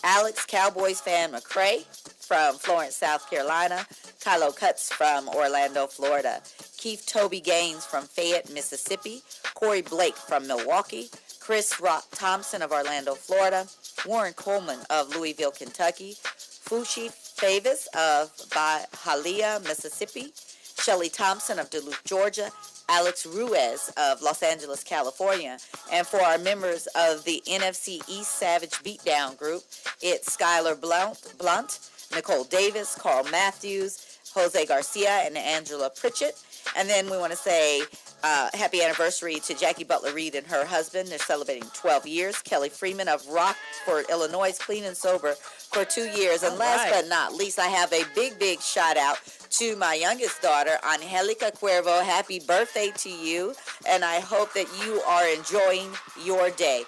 Alex Cowboys fan McCrae from Florence, South Carolina, Kylo Cutts from Orlando, Florida, Keith Toby Gaines from Fayette, Mississippi, Corey Blake from Milwaukee, Chris Rock Thompson of Orlando, Florida, Warren Coleman of Louisville, Kentucky, Fushi Favis of Bahia, Mississippi, Shelley Thompson of Duluth, Georgia, Alex Ruiz of Los Angeles, California. And for our members of the NFC East Savage Beatdown group, it's Skylar Blunt, Nicole Davis, Carl Matthews, Jose Garcia, and Angela Pritchett. And then we want to say happy anniversary to Jackie Butler Reed and her husband. They're celebrating 12 years. Kelly Freeman of Rockford, Illinois, clean and sober for 2 years. And last but not least, I have a big shout out to my youngest daughter, Angelica Cuervo. Happy birthday to you, and I hope that you are enjoying your day.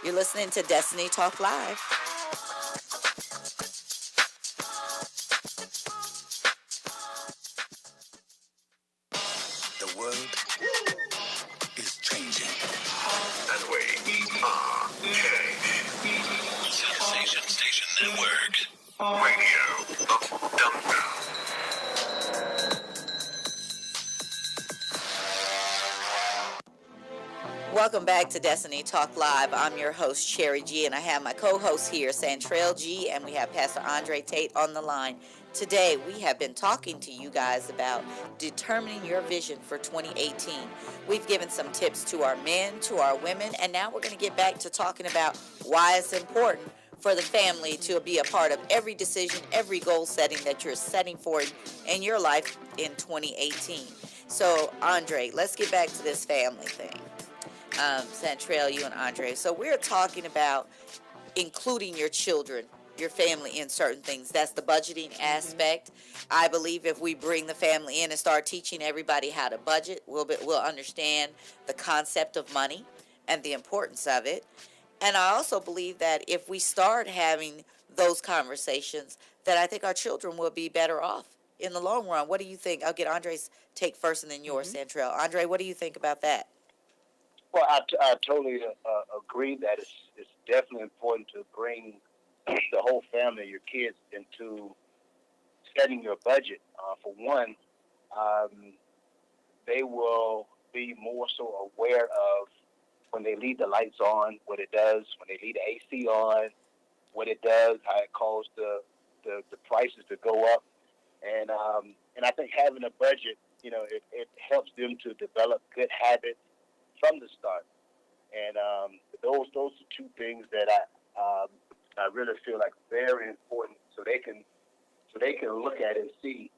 You're listening to Destiny Talk Live. The world is changing. And we are change. Station Network. Radio of Thunder. Welcome back to Destiny Talk Live. I'm your host, Sherry G, and I have my co-host here, Santrell G, and we have Pastor Andre Tate on the line. Today, we have been talking to you guys about determining your vision for 2018. We've given some tips to our men, to our women, and now we're going to get back to talking about why it's important for the family to be a part of every decision, every goal setting that you're setting for in your life in 2018. So, Andre, let's get back to this family thing. Santrell, you and Andre. So we're talking about including your children, your family in certain things. That's the budgeting aspect. I believe if we bring the family in and start teaching everybody how to budget, we'll understand the concept of money and the importance of it. And I also believe that if we start having those conversations, that I think our children will be better off in the long run. What do you think? I'll get Andre's take first and then yours, Santrell. Andre, what do you think about that? Well, I totally agree that it's definitely important to bring the whole family, your kids, into setting your budget. For one, they will be more so aware of when they leave the lights on, what it does, when they leave the AC on, what it does, how it causes the prices to go up. And I think having a budget, it helps them to develop good habits from the start. And those are two things that I really feel like very important, so they can look at it and see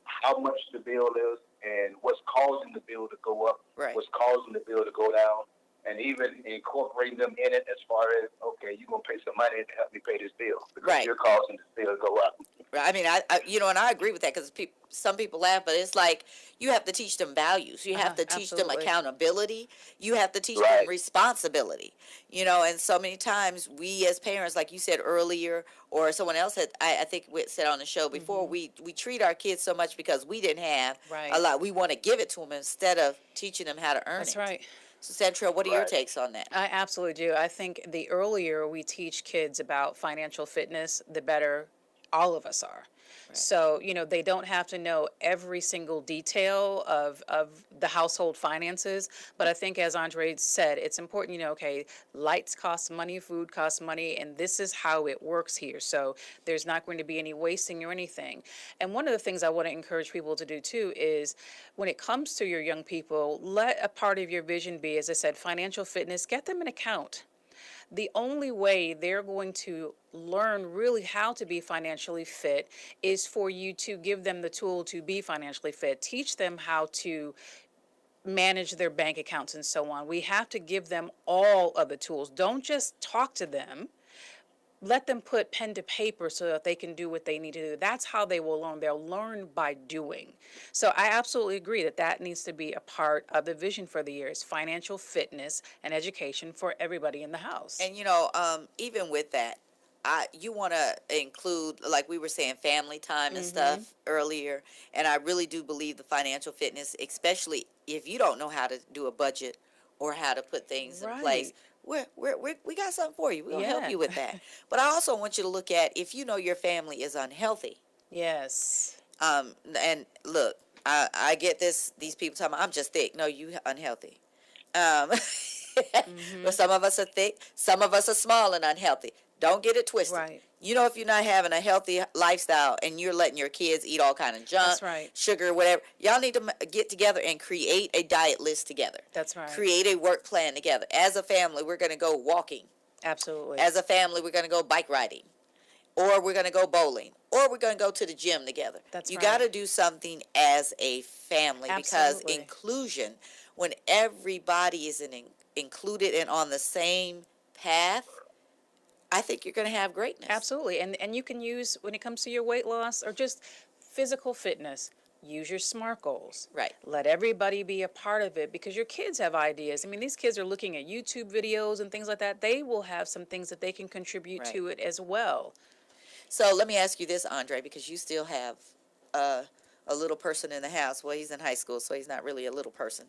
how much the bill is and what's causing the bill to go up, what's causing the bill to go down, and even incorporating them in it as far as, okay, you're going to pay some money to help me pay this bill because you're causing this bill to go up. Right. I mean, and I agree with that because some people laugh, but it's like you have to teach them values. You have to teach them accountability. You have to teach them responsibility. And so many times we as parents, like you said earlier, or someone else had, I think we said on the show before, we treat our kids so much because we didn't have a lot. We want to give it to them instead of teaching them how to earn it. That's right. So, Santrell, what are your takes on that? I absolutely do. I think the earlier we teach kids about financial fitness, the better all of us are. So, they don't have to know every single detail of the household finances. But I think, as Andre said, it's important, okay, lights cost money, food costs money, and this is how it works here. So there's not going to be any wasting or anything. And one of the things I want to encourage people to do, too, is when it comes to your young people, let a part of your vision be, as I said, financial fitness. Get them an account. The only way they're going to learn really how to be financially fit is for you to give them the tool to be financially fit. Teach them how to manage their bank accounts and so on. We have to give them all of the tools. Don't just talk to them. Let them put pen to paper so that they can do what they need to do. That's how they will learn. They'll learn by doing. So I absolutely agree that needs to be a part of the vision for the year is financial fitness and education for everybody in the house. And even with that, you want to include, like we were saying, family time and stuff earlier. And I really do believe the financial fitness, especially if you don't know how to do a budget or how to put things in place. We got something for you. We'll help you with that. But I also want you to look at if you know your family is unhealthy. Yes. And look, I get these people talking about, I'm just thick. No, you unhealthy. But some of us are thick. Some of us are small and unhealthy. Don't get it twisted. Right. If you're not having a healthy lifestyle and you're letting your kids eat all kind of junk, sugar, whatever, y'all need to get together and create a diet list together. That's right. Create a work plan together. As a family, we're going to go walking. Absolutely. As a family, we're going to go bike riding. Or we're going to go bowling. Or we're going to go to the gym together. You got to do something as a family because inclusion, when everybody is included and on the same path, I think you're going to have greatness. Absolutely. And you can use, when it comes to your weight loss or just physical fitness, use your SMART goals. Right. Let everybody be a part of it because your kids have ideas. I mean, these kids are looking at YouTube videos and things like that. They will have some things that they can contribute to it as well. So let me ask you this, Andre, because you still have a little person in the house. Well, he's in high school, so he's not really a little person.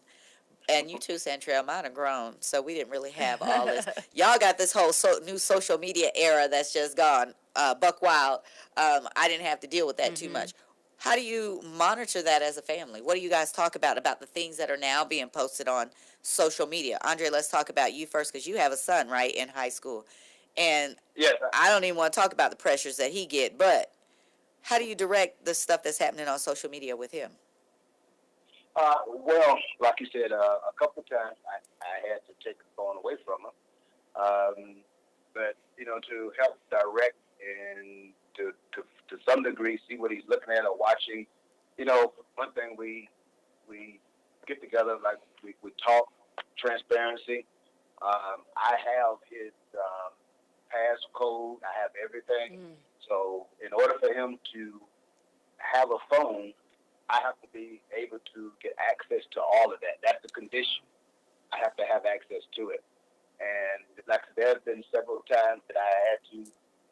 And you too, Santrell, mine are grown, so we didn't really have all this. Y'all got this whole new social media era that's just gone buck wild. I didn't have to deal with that too much. How do you monitor that as a family? What do you guys talk about the things that are now being posted on social media? Andre, let's talk about you first because you have a son, right, in high school. And Yes. I don't even want to talk about the pressures that he get, but how do you direct the stuff that's happening on social media with him? Well, like you said, a couple of times I had to take the phone away from him. But, you know, to help direct and to some degree see what he's looking at or watching, you know, one thing we get together, like we talk transparency. I have his passcode. I have everything. So in order for him to have a phone, I have to be able to get access to all of that. That's the condition. I have to have access to it. And like there have been several times that I had to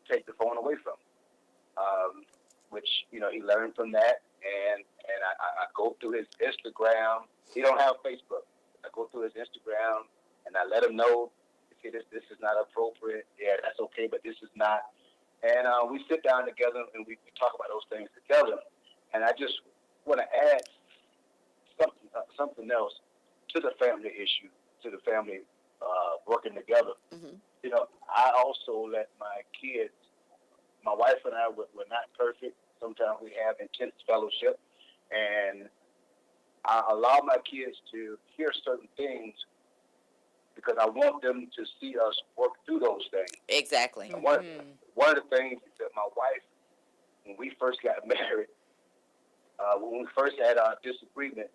take the phone away from him, which, you know, he learned from that. And I go through his Instagram. He don't have Facebook. I go through his Instagram and I let him know, okay, this is not appropriate. Yeah, that's okay, but this is not. And we sit down together and we talk about those things together. And I just want to add something else to the family issue, to the family working together. You know, I also let my kids, my wife and I, we're not perfect. Sometimes we have intense fellowship, and I allow my kids to hear certain things because I want them to see us work through those things. Exactly. And one of the things that my wife, when we first got married, when we first had our disagreement,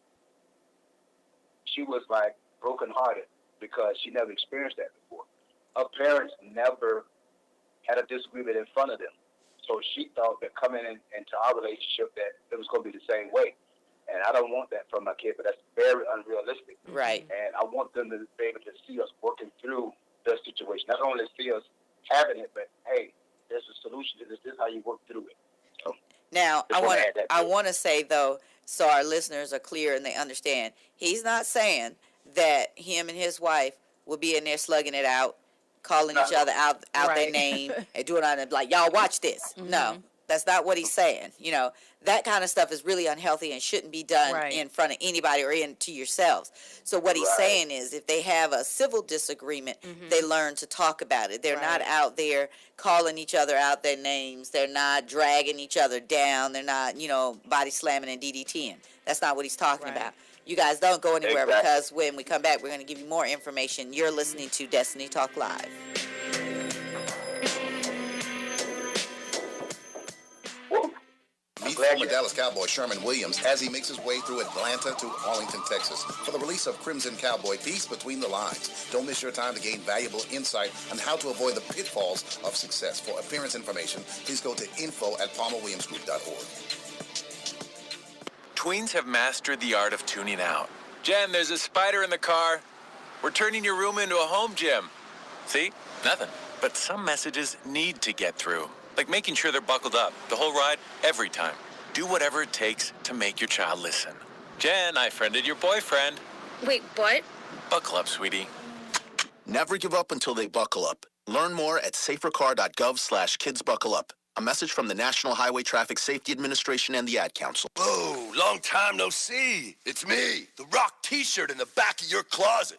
she was like brokenhearted because she never experienced that before. Her parents never had a disagreement in front of them. So she thought that coming into our relationship that it was going to be the same way. And I don't want that from my kid, but that's very unrealistic. Right. And I want them to be able to see us working through the situation. Not only see us having it, but, hey, there's a solution to this. This is how you work through it. So, now, I want to say, though, so our listeners are clear and they understand, he's not saying that him and his wife will be in there slugging it out, calling each other out their name and doing all that, like, y'all watch this. No, that's not what he's saying. You know, that kind of stuff is really unhealthy and shouldn't be done in front of anybody or to yourselves. So what he's saying is if they have a civil disagreement, they learn to talk about it. They're not out there calling each other out their names. They're not dragging each other down. They're not, you know, body slamming and DDTing. That's not what he's talking about. You guys don't go anywhere because when we come back, we're going to give you more information. You're listening to Destiny Talk Live. Meet former Dallas Cowboy Sherman Williams as he makes his way through Atlanta to Arlington, Texas for the release of Crimson Cowboy, Peace Between the Lines. Don't miss your time to gain valuable insight on how to avoid the pitfalls of success. For appearance information, please go to info@palmerwilliamsgroup.org. Tweens have mastered the art of tuning out. Jen, there's a spider in the car. We're turning your room into a home gym. See? Nothing. But some messages need to get through. Like making sure they're buckled up the whole ride, every time. Do whatever it takes to make your child listen. Jen, I friended your boyfriend. Wait, what? Buckle up, sweetie. Never give up until they buckle up. Learn more at safercar.gov/kidsbuckleup. A message from the National Highway Traffic Safety Administration and the Ad Council. Whoa, long time no see. It's me, the Rock t-shirt in the back of your closet.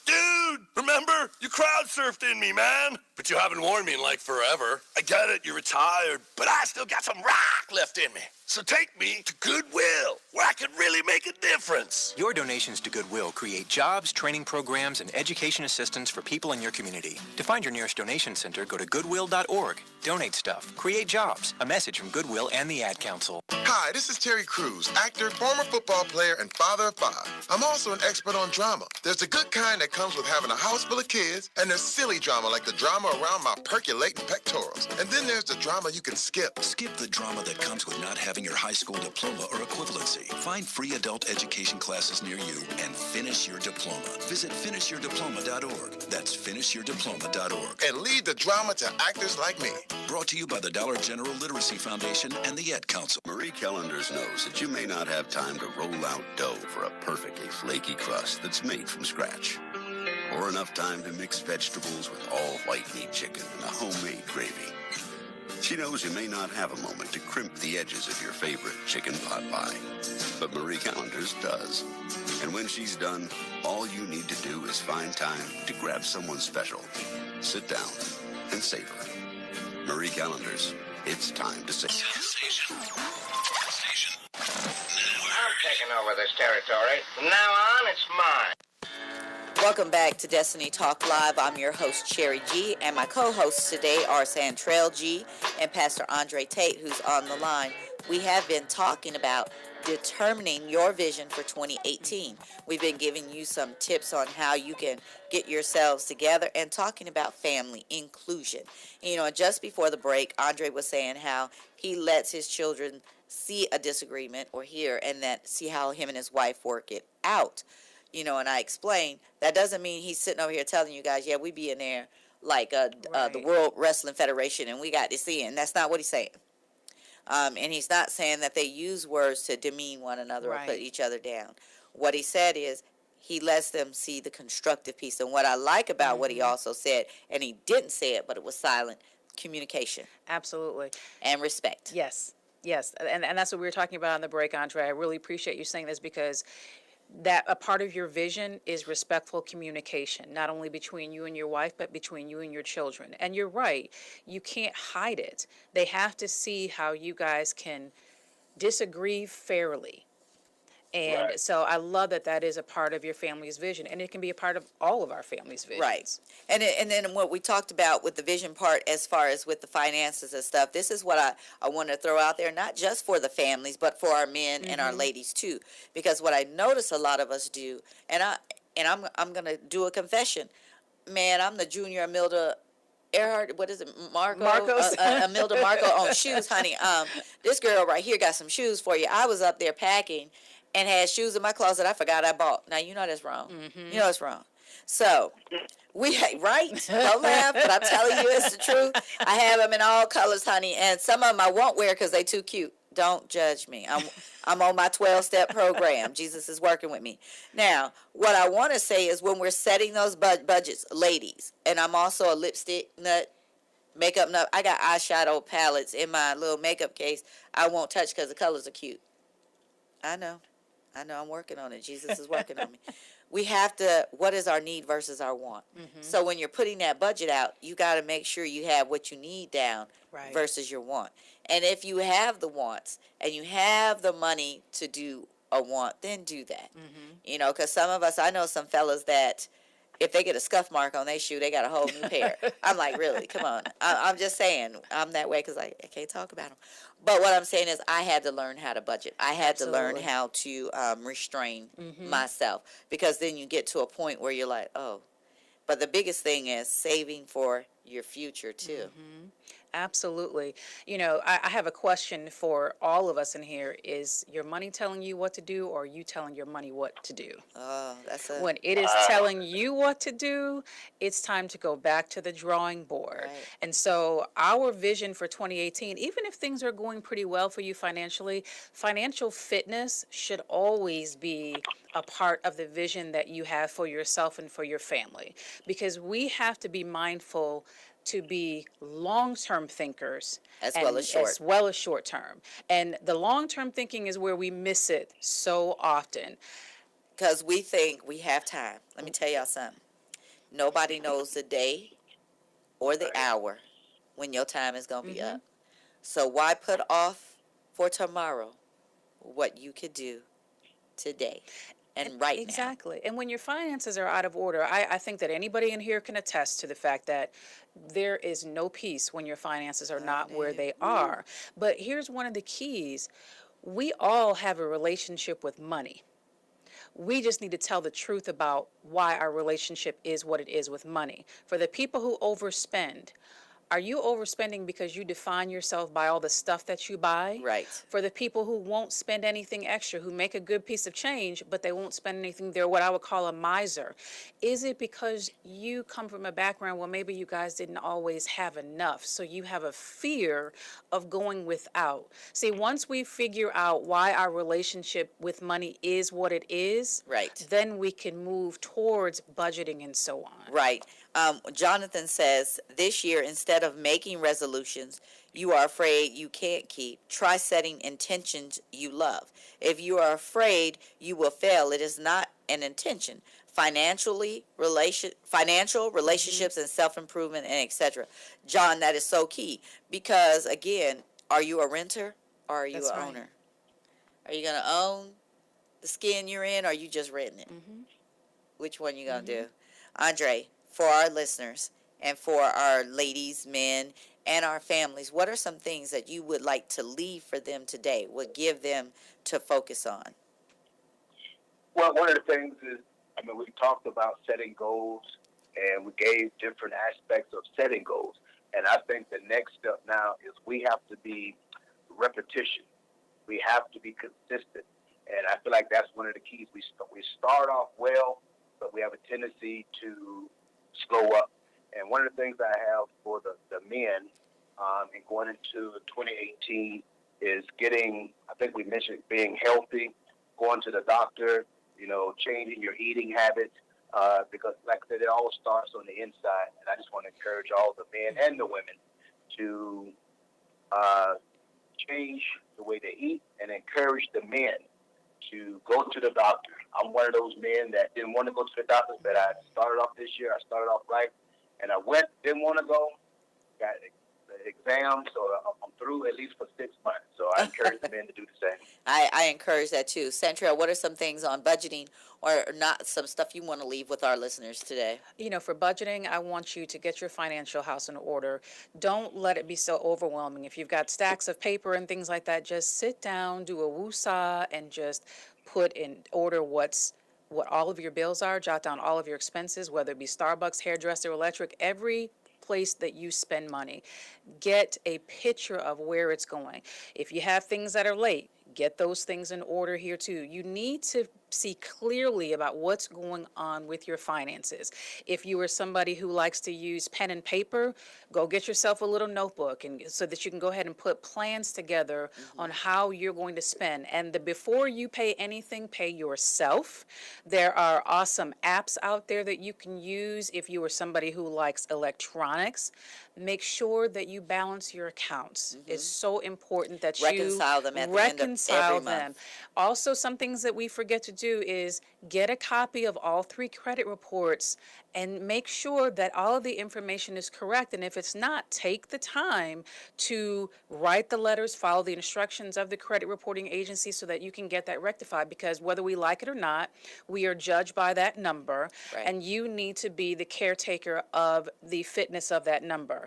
Dude, remember? You crowd surfed in me, man. But you haven't worn me in like forever. I get it, you're retired, but I still got some rock left in me. So take me to Goodwill, where I could really make a difference. Your donations to Goodwill create jobs, training programs, and education assistance for people in your community. To find your nearest donation center, go to goodwill.org. Donate stuff. Create jobs. A message from Goodwill and the Ad Council. Hi, this is Terry Crews, actor, former football player, and father of 5. I'm also an expert on drama. There's the good kind that comes with having a house full of kids, and there's silly drama like the drama around my percolating pectorals. And then there's the drama you can skip. Skip the drama that comes with not having your high school diploma or equivalency. Find free adult education classes near you and finish your diploma. Visit finishyourdiploma.org. That's finishyourdiploma.org. And leave the drama to actors like me. Brought to you by the Dollar General Literacy Foundation and the Ad Council. Marie Callender's knows that you may not have time to roll out dough for a perfectly flaky crust that's made from scratch. Or enough time to mix vegetables with all white meat chicken and a homemade gravy. She knows you may not have a moment to crimp the edges of your favorite chicken pot pie, but Marie Callender's does. And when she's done, all you need to do is find time to grab someone special, sit down, and savor. Marie Callender's, it's time to savor. I'm taking over this territory. From now on, it's mine. Welcome back to Destiny Talk Live. I'm your host, Cherry G, and my co-hosts today are Santrell G and Pastor Andre Tate, who's on the line. We have been talking about determining your vision for 2018. We've been giving you some tips on how you can get yourselves together and talking about family inclusion. You know, just before the break, Andre was saying how he lets his children see a disagreement or hear and that see how him and his wife work it out. You know, and I explained that doesn't mean he's sitting over here telling you guys, yeah, we be in there like the World Wrestling Federation and we got this in. That's not what he's saying. And he's not saying that they use words to demean one another or put each other down. What he said is he lets them see the constructive piece. And what I like about what he also said, and he didn't say it, but it was silent, communication. Absolutely. And respect. Yes. Yes. And that's what we were talking about on the break, Andre. I really appreciate you saying this because that a part of your vision is respectful communication, not only between you and your wife, but between you and your children. And you're right, you can't hide it. They have to see how you guys can disagree fairly. And so I love that that is a part of your family's vision, and it can be a part of all of our family's visions. Right. And then what we talked about with the vision part as far as with the finances and stuff, this is what I want to throw out there, not just for the families, but for our men and our ladies too. Because what I notice a lot of us do, and I'm going to do a confession. Man, I'm the junior Imelda Earhart, what is it, Marcos. Imelda Marco on shoes, honey. This girl right here got some shoes for you. I was up there packing and had shoes in my closet I forgot I bought. Now, you know that's wrong. You know it's wrong. So, right? Don't laugh, but I'm telling you it's the truth. I have them in all colors, honey, and some of them I won't wear because they too cute. Don't judge me. I'm on my 12-step program. Jesus is working with me. Now, what I want to say is when we're setting those budgets, ladies, and I'm also a lipstick nut, makeup nut. I got eyeshadow palettes in my little makeup case I won't touch because the colors are cute. I know I'm working on it. Jesus is working on me. We have to, what is our need versus our want? So when you're putting that budget out, you got to make sure you have what you need down versus your want. And if you have the wants and you have the money to do a want, then do that. You know, because some of us, I know some fellas that if they get a scuff mark on their shoe, they got a whole new pair. I'm like, really? Come on. I'm just saying, I'm that way because I can't talk about them. But what I'm saying is I had to learn how to budget. I had to learn how to restrain myself because then you get to a point where you're like, oh. But the biggest thing is saving for your future, too. Absolutely. You know, I have a question for all of us in here. Is your money telling you what to do, or are you telling your money what to do? Oh, that's a... When it is telling you what to do, it's time to go back to the drawing board. And so our vision for 2018, even if things are going pretty well for you financially, financial fitness should always be a part of the vision that you have for yourself and for your family. Because we have to be mindful to be long-term thinkers as well as short-term. And the long-term thinking is where we miss it so often. Because we think we have time. Let me tell y'all something. Nobody knows the day or the hour when your time is going to be up. So why put off for tomorrow what you could do today? And right Exactly. And when your finances are out of order, I think that anybody in here can attest to the fact that there is no peace when your finances are not where they are. But here's one of the keys. We all have a relationship with money. We just need to tell the truth about why our relationship is what it is with money. For the people who overspend, are you overspending because you define yourself by all the stuff that you buy? Right. For the people who won't spend anything extra, who make a good piece of change, but they won't spend anything, they're what I would call a miser. Is it because you come from a background where maybe you guys didn't always have enough, so you have a fear of going without? See, once we figure out why our relationship with money is what it is, right, then we can move towards budgeting and so on. Right. Jonathan says, this year, instead of making resolutions you are afraid you can't keep, try setting intentions you love. If you are afraid you will fail, it is not an intention. Financial, relationships, and self-improvement, and etc. John, that is so key because, again, are you a renter or are you That's an right. owner? Are you going to own the skin you're in or are you just renting it? Which one you going to do? Andre, for our listeners and for our ladies, men, and our families, what are some things that you would like to leave for them today, would give them to focus on? Well, one of the things is, I mean, we talked about setting goals, and we gave different aspects of setting goals. And I think the next step now is we have to be repetition. We have to be consistent. And I feel like that's one of the keys. We start off well, but we have a tendency to slow up. And one of the things I have for the men and going into 2018 is getting, I think we mentioned being healthy, going to the doctor, changing your eating habits, because like I said, it all starts on the inside. And I just want to encourage all the men and the women to change the way they eat and encourage the men to go to the doctor. I'm one of those men that didn't want to go to the doctor, but I started off this year. I started off right, and I went, didn't want to go, got the exam, so I'm through at least for 6 months. So I encourage the men to do the same. I encourage that too. Santra, what are some things on budgeting or not, some stuff you want to leave with our listeners today? For budgeting, I want you to get your financial house in order. Don't let it be so overwhelming. If you've got stacks of paper and things like that, just sit down, do a woosah, and just put in order what all of your bills are. Jot down all of your expenses, whether it be Starbucks, hairdresser, electric, every place that you spend money. Get a picture of where it's going. If you have things that are late, get those things in order here too. You need to see clearly about what's going on with your finances. If you are somebody who likes to use pen and paper, go get yourself a little notebook and so that you can go ahead and put plans together on how you're going to spend. And before you pay anything, pay yourself. There are awesome apps out there that you can use if you are somebody who likes electronics. Make sure that you balance your accounts. It's so important that reconcile them at the end of every month. Also, some things that we forget to do is get a copy of all 3 credit reports and make sure that all of the information is correct. And if it's not, take the time to write the letters, follow the instructions of the credit reporting agency so that you can get that rectified. Because whether we like it or not, we are judged by that number, and you need to be the caretaker of the fitness of that number.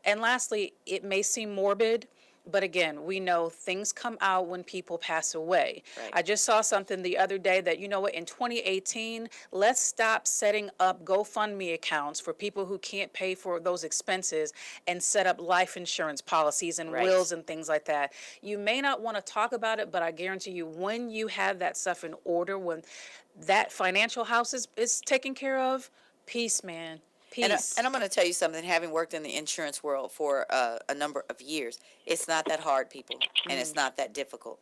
And lastly, it may seem morbid, but again, we know things come out when people pass away. I just saw something the other day that, in 2018, let's stop setting up GoFundMe accounts for people who can't pay for those expenses and set up life insurance policies and wills and things like that. You may not want to talk about it, but I guarantee you, when you have that stuff in order, when that financial house is taken care of, peace, man. Peace. And I'm going to tell you something, having worked in the insurance world for a number of years, it's not that hard, people, and it's not that difficult.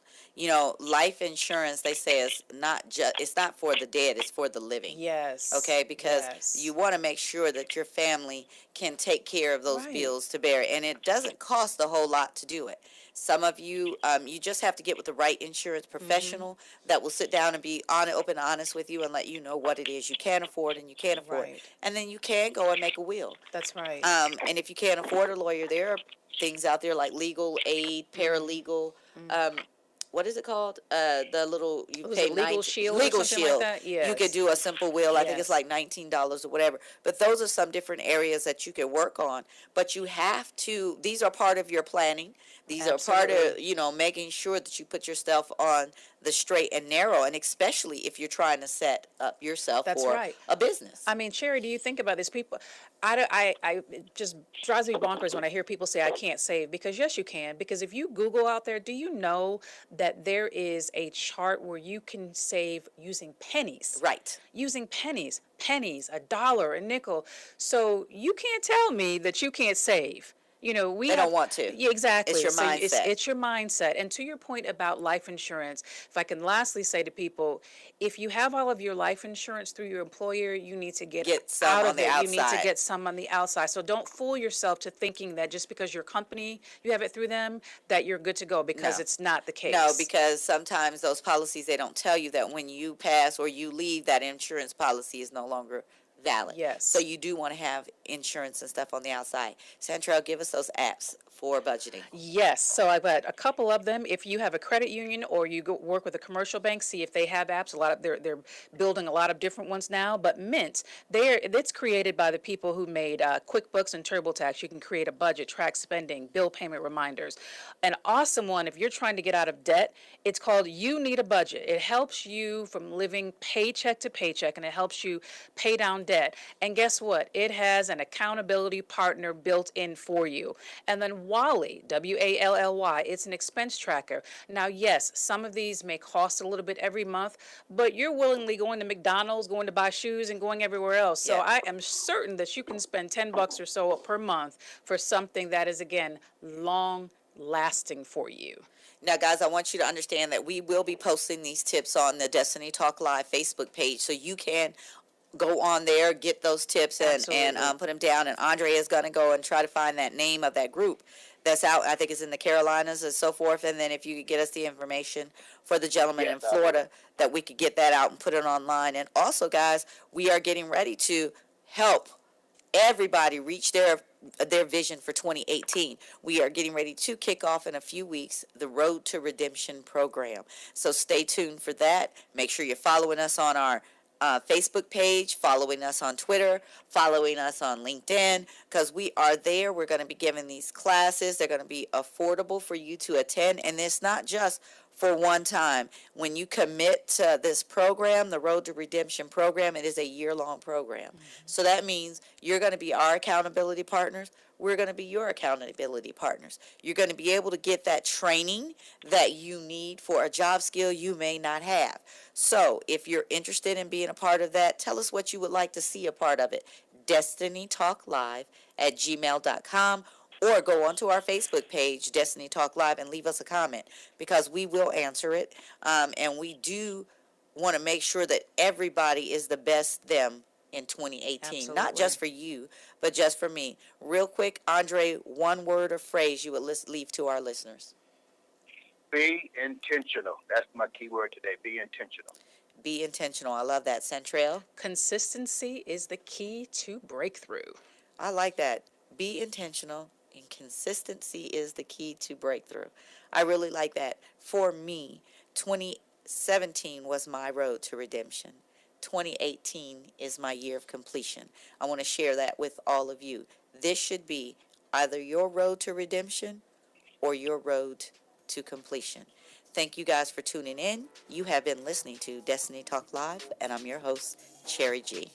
Life insurance, they say, is it's not for the dead, it's for the living. Yes. Okay, because you want to make sure that your family can take care of those bills to bear, and it doesn't cost a whole lot to do it. Some of you, you just have to get with the right insurance professional that will sit down and be open and honest with you and let you know what it is you can afford and you can't afford. And then you can go and make a will. That's right. And if you can't afford a lawyer, there are things out there like legal aid, paralegal, what is it called? The little you pay Legal Shield. Legal or something Shield. Like that? Yes. You could do a simple will. I think it's like $19 or whatever. But those are some different areas that you can work on. But you have to. These are part of your planning. These are part of making sure that you put yourself on the straight and narrow, and especially if you're trying to set up yourself for a business. I mean, Cherry, do you think about this? People, it just drives me bonkers when I hear people say I can't save, because yes, you can. Because if you Google out there, do you know that there is a chart where you can save using pennies? Right. Using pennies, $1, a nickel. So you can't tell me that you can't save. They don't want to. Yeah, exactly. It's your So mindset. It's your mindset. And to your point about life insurance, if I can lastly say to people, if you have all of your life insurance through your employer, you need to get some out on of the it. You need to outside. get some on the outside. So don't fool yourself to thinking that just because your company, you have it through them, that you're good to go, because No. it's not the case. No, because sometimes those policies, they don't tell you that when you pass or you leave, that insurance policy is no longer valid. Yes. So you do want to have insurance and stuff on the outside. Santrell, give us those apps for budgeting. Yes, so I've got a couple of them. If you have a credit union or you go work with a commercial bank, see if they have apps. A lot of they're building a lot of different ones now. But Mint, it's created by the people who made QuickBooks and TurboTax. You can create a budget, track spending, bill payment reminders. An awesome one if you're trying to get out of debt. It's called You Need a Budget. It helps you from living paycheck to paycheck, and it helps you pay down debt. And guess what? It has an accountability partner built in for you. And then Wally, Wally, it's an expense tracker. Now, yes, some of these may cost a little bit every month, but you're willingly going to McDonald's, going to buy shoes, and going everywhere else. So I am certain that you can spend $10 or so per month for something that is, again, long lasting for you. Now, guys, I want you to understand that we will be posting these tips on the Destiny Talk Live Facebook page, so you can go on there, get those tips, and put them down. And Andre is going to go and try to find that name of that group that's out. I think it's in the Carolinas and so forth. And then if you could get us the information for the gentleman in Florida, that we could get that out and put it online. And also, guys, we are getting ready to help everybody reach their vision for 2018. We are getting ready to kick off in a few weeks the Road to Redemption program. So stay tuned for that. Make sure you're following us on our Facebook page, following us on Twitter, following us on LinkedIn, because we are there. We're going to be giving these classes. They're going to be affordable for you to attend, and it's not just for one time. When you commit to this program, the Road to Redemption program, it is a year-long program. So that means you're going to be our accountability partners. We're going to be your accountability partners. You're going to be able to get that training that you need for a job skill you may not have. So if you're interested in being a part of that, tell us what you would like to see a part of it. DestinyTalkLive@gmail.com, or go onto our Facebook page, Destiny Talk Live, and leave us a comment, because we will answer it. And we do want to make sure that everybody is the best them in 2018. Absolutely. Not just for you, but just for me. Real quick, Andre, one word or phrase you would leave to our listeners. Be intentional. That's my key word today. Be intentional. Be intentional. I love that. Centrell? Consistency is the key to breakthrough. I like that. Be intentional, and consistency is the key to breakthrough. I really like that. For me, 2017 was my road to redemption. 2018 is my year of completion. I want to share that with all of you. This should be either your road to redemption or your road to completion. Thank you guys for tuning in. You have been listening to Destiny Talk Live, and I'm your host, Cherry G.